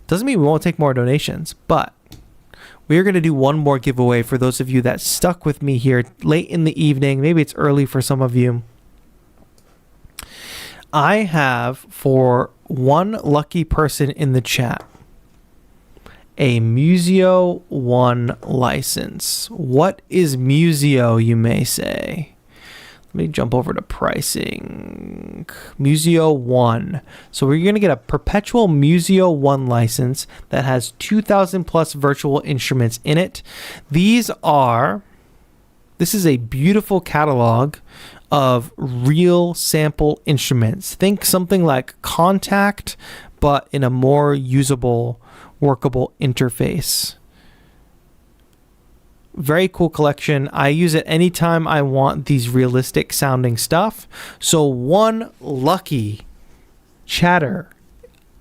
Doesn't mean we won't take more donations, but we are going to do one more giveaway for those of you that stuck with me here late in the evening. Maybe it's early for some of you. I have, for one lucky person in the chat, a Museo 1 license. What is Museo, you may say? Let me jump over to pricing. Museo 1. So we're going to get a perpetual Museo 1 license that has 2,000 plus virtual instruments in it. This is a beautiful catalog of real sample instruments. Think something like Contact, but in a more usable, workable interface. Very cool collection. I use it anytime I want these realistic sounding stuff. So one lucky chatter,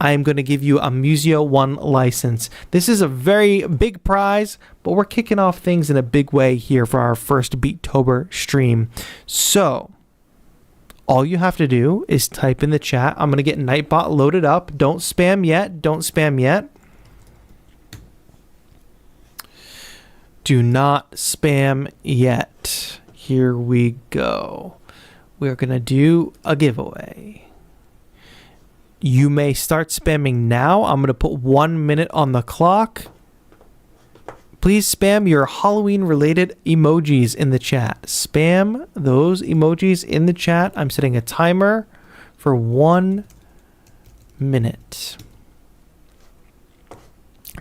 I am going to give you a Museo 1 license. This is a very big prize, but we're kicking off things in a big way here for our first Beatober stream. So all you have to do is type in the chat. I'm going to get Nightbot loaded up. Don't spam yet. Don't spam yet. Do not spam yet. Here we go. We're going to do a giveaway. You may start spamming now. I'm going to put 1 minute on the clock. Please spam your Halloween related emojis in the chat. Spam those emojis in the chat. I'm setting a timer for 1 minute.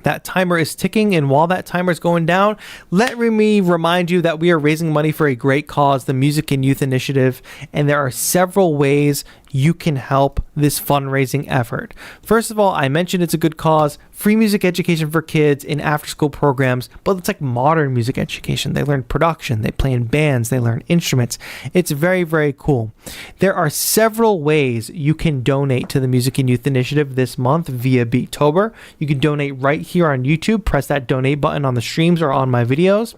That timer is ticking, and while that timer is going down, let me remind you that we are raising money for a great cause, the Music and Youth Initiative, and there are several ways you can help this fundraising effort. First of all, I mentioned it's a good cause, free music education for kids in after-school programs, but it's like modern music education. They learn production, they play in bands, they learn instruments. It's very, very cool. There are several ways you can donate to the Music and Youth Initiative this month via Beatober. You can donate right here on YouTube. Press that donate button on the streams or on my videos.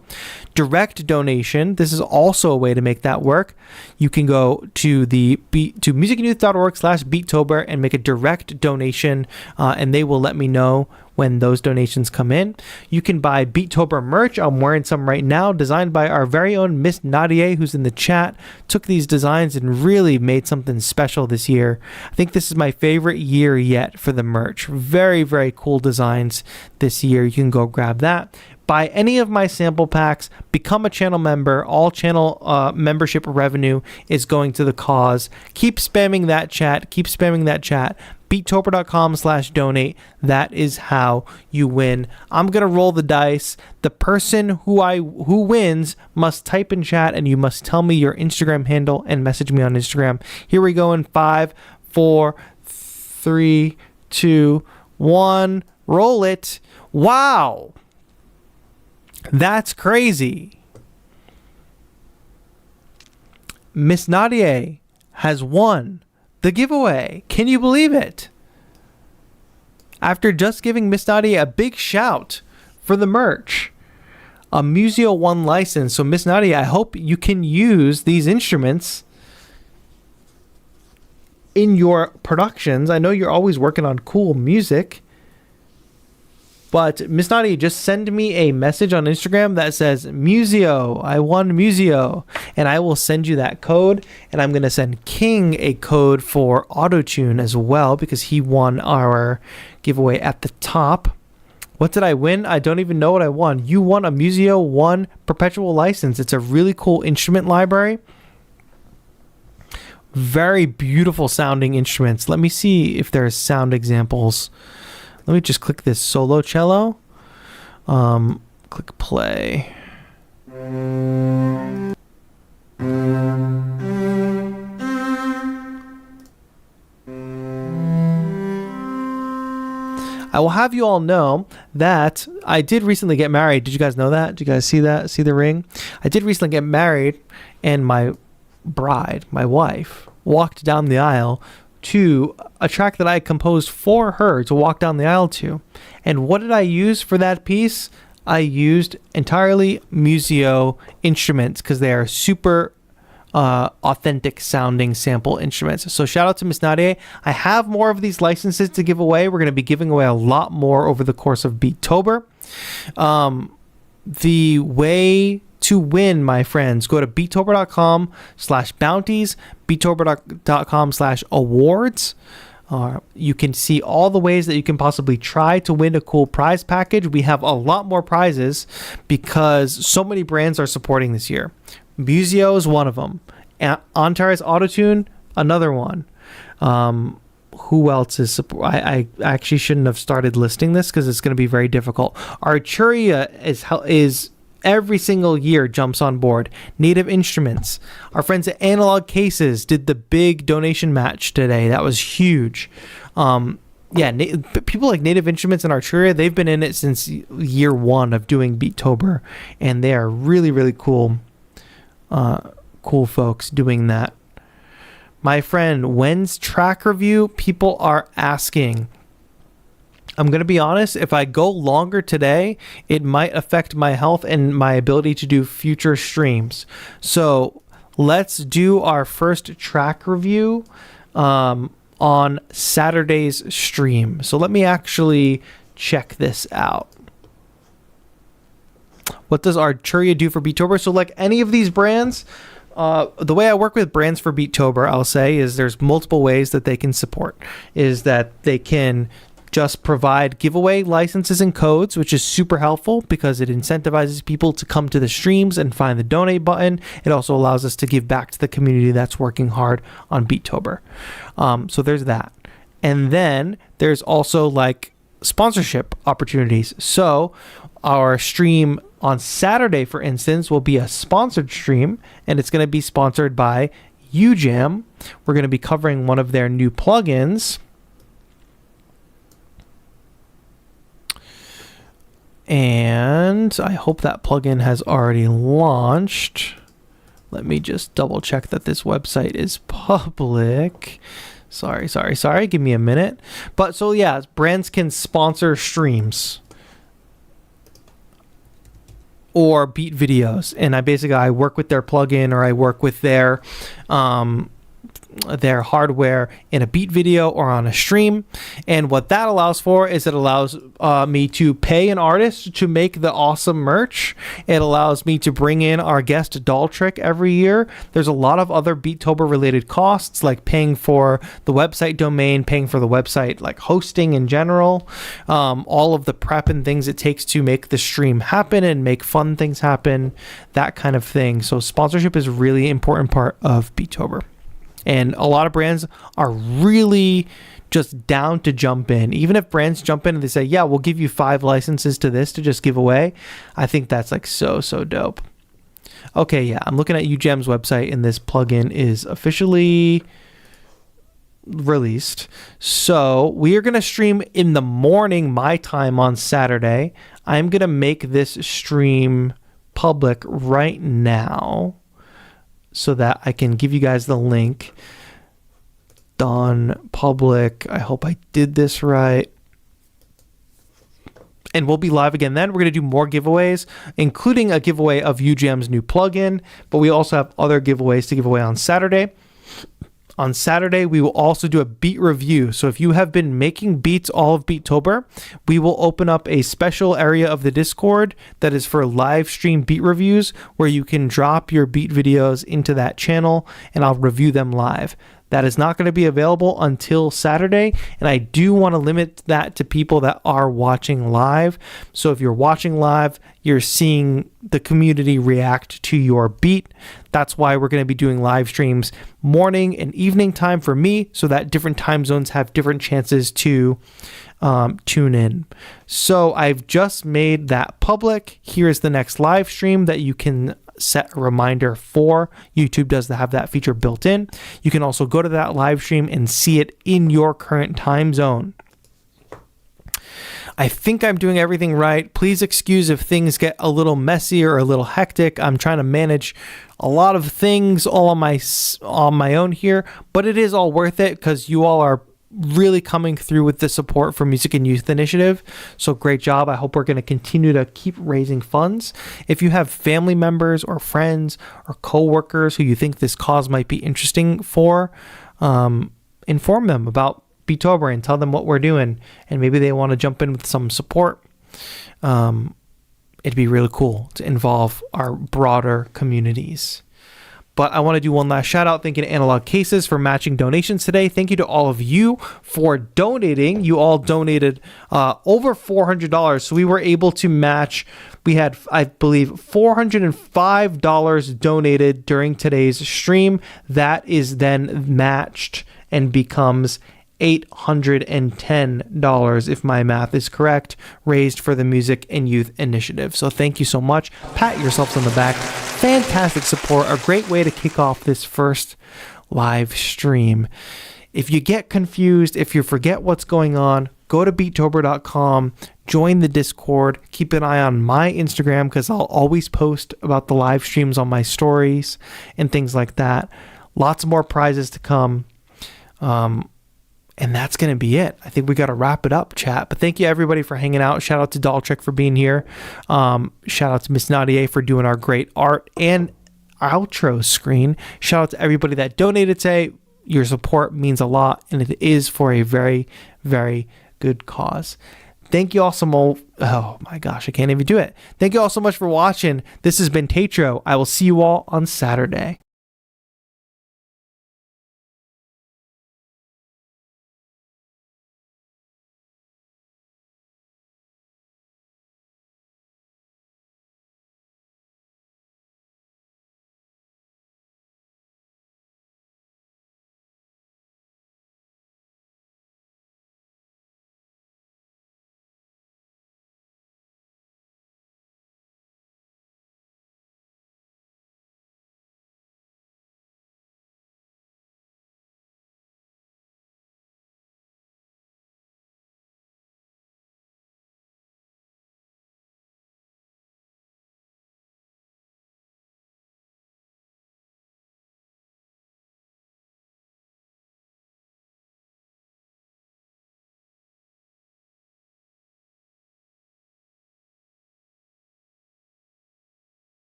Direct donation. This is also a way to make that work. You can go to musicandyouth.org/Beatober and make a direct donation, and they will let me know when those donations come in. You can buy Beatober merch. I'm wearing some right now, designed by our very own Miss Nadia, who's in the chat. Took these designs and really made something special this year. I think this is my favorite year yet for the merch. Very, very cool designs this year. You can go grab that. Buy any of my sample packs, become a channel member. All channel membership revenue is going to the cause. Keep spamming that chat. Keep spamming that chat. Beatober.com/donate. That is how you win. I'm going to roll the dice. The person who wins must type in chat, and you must tell me your Instagram handle and message me on Instagram. Here we go in 5, 4, 3, 2, 1. Roll it. Wow. That's crazy. Miss Nadia has won the giveaway. Can you believe it? After just giving Miss Nadia a big shout for the merch, a Museo 1 license. So Miss Nadia, I hope you can use these instruments in your productions. I know you're always working on cool music. But Miss Nadia, just send me a message on Instagram that says, Museo, I won Museo. And I will send you that code. And I'm going to send King a code for Autotune as well, because he won our giveaway at the top. What did I win? I don't even know what I won. You won a Museo 1 perpetual license. It's a really cool instrument library. Very beautiful sounding instruments. Let me see if there's sound examples. Let me just click this solo cello. Click play. I will have you all know that I did recently get married. Did you guys know that? Did you guys see that? See the ring? I did recently get married, and my bride, my wife, walked down the aisle to a track that I composed for her to walk down the aisle to. And what did I use for that piece? I used entirely Museo instruments because they are super authentic sounding sample instruments. So shout out to Miss Nadia. I have more of these licenses to give away. We're going to be giving away a lot more over the course of Beatober. the way to win, my friends, go to beatober.com/bounties, beatober.com/awards. You can see all the ways that you can possibly try to win a cool prize package. We have a lot more prizes because so many brands are supporting this year. Museo is one of them. Antares Autotune, another one. Who else is support? I actually shouldn't have started listing this because it's going to be very difficult. Arturia is every single year jumps on board. Native Instruments. Our friends at Analog Cases did the big donation match today. That was huge. People like Native Instruments and Arturia, they've been in it since year one of doing Beatober, and they are really, really cool folks doing that. My friend, when's track review? People are asking. I'm going to be honest, if I go longer today, it might affect my health and my ability to do future streams. So let's do our first track review on Saturday's stream. So let me actually check this out. What does Arturia do for Beatober? So like any of these brands, the way I work with brands for Beatober, I'll say, is there's multiple ways that they can support. Is that they can just provide giveaway licenses and codes, which is super helpful because it incentivizes people to come to the streams and find the donate button. It also allows us to give back to the community that's working hard on Beatober. So there's that. And then there's also like sponsorship opportunities. So our stream on Saturday, for instance, will be a sponsored stream, and it's going to be sponsored by UJam. We're going to be covering one of their new plugins. And I hope that plugin has already launched. Let me just double check that this website is public. Sorry. Give me a minute. But so yeah, brands can sponsor streams or beat videos. And I work with their plugin, or I work with their hardware in a beat video or on a stream. And what that allows for is it allows me to pay an artist to make the awesome merch. It allows me to bring in our guest doll trick every year. There's a lot of other Beatober related costs, like paying for the website domain, paying for the website, like hosting in general, all of the prep and things it takes to make the stream happen and make fun things happen, that kind of thing. So sponsorship is a really important part of Beatober. And a lot of brands are really just down to jump in. Even if brands jump in and they say, yeah, we'll give you 5 licenses to this to just give away. I think that's like so dope. Okay, yeah, I'm looking at UJam's website and this plugin is officially released. So we are going to stream in the morning, my time, on Saturday. I'm going to make this stream public right now, so that I can give you guys the link. Done public. I hope I did this right. And we'll be live again then. We're going to do more giveaways, including a giveaway of UJam's new plugin. But we also have other giveaways to give away on Saturday. On Saturday, we will also do a beat review. So if you have been making beats all of Beatober, we will open up a special area of the Discord that is for live stream beat reviews, where you can drop your beat videos into that channel and I'll review them live. That is not going to be available until Saturday, and I do want to limit that to people that are watching live. So if you're watching live, you're seeing the community react to your beat. That's why we're going to be doing live streams morning and evening time for me, so that different time zones have different chances to tune in. So I've just made that public. Here's the next live stream that you can set a reminder for. YouTube does have that feature built in. You can also go to that live stream and see it in your current time zone. I think I'm doing everything right. Please excuse if things get a little messy or a little hectic. I'm trying to manage a lot of things all on my own here, but it is all worth it because you all are really coming through with the support for Music and Youth Initiative. So great job. I hope we're going to continue to keep raising funds. If you have family members or friends or co-workers who you think this cause might be interesting for, inform them about Beatober and tell them what we're doing, and maybe they want to jump in with some support. it'd be really cool to involve our broader communities. But I want to do one last shout out. Thank you to Analog Cases for matching donations today. Thank you to all of you for donating. You all donated over $400. So we were able to match. We had, I believe, $405 donated during today's stream. That is then matched and becomes $810, if my math is correct, raised for the Music and Youth Initiative. So thank you so much. Pat yourselves on the back. Fantastic support. A great way to kick off this first live stream. If you get confused, if you forget what's going on, go to beatober.com, join the Discord, keep an eye on my Instagram because I'll always post about the live streams on my stories and things like that. Lots more prizes to come. And that's going to be it. I think we got to wrap it up, chat. But thank you, everybody, for hanging out. Shout out to Daltrick for being here. Shout out to Miss Nadia for doing our great art and outro screen. Shout out to everybody that donated today. Your support means a lot, and it is for a very, very good cause. Thank you all so much. Oh, my gosh, I can't even do it. Thank you all so much for watching. This has been TAETRO. I will see you all on Saturday.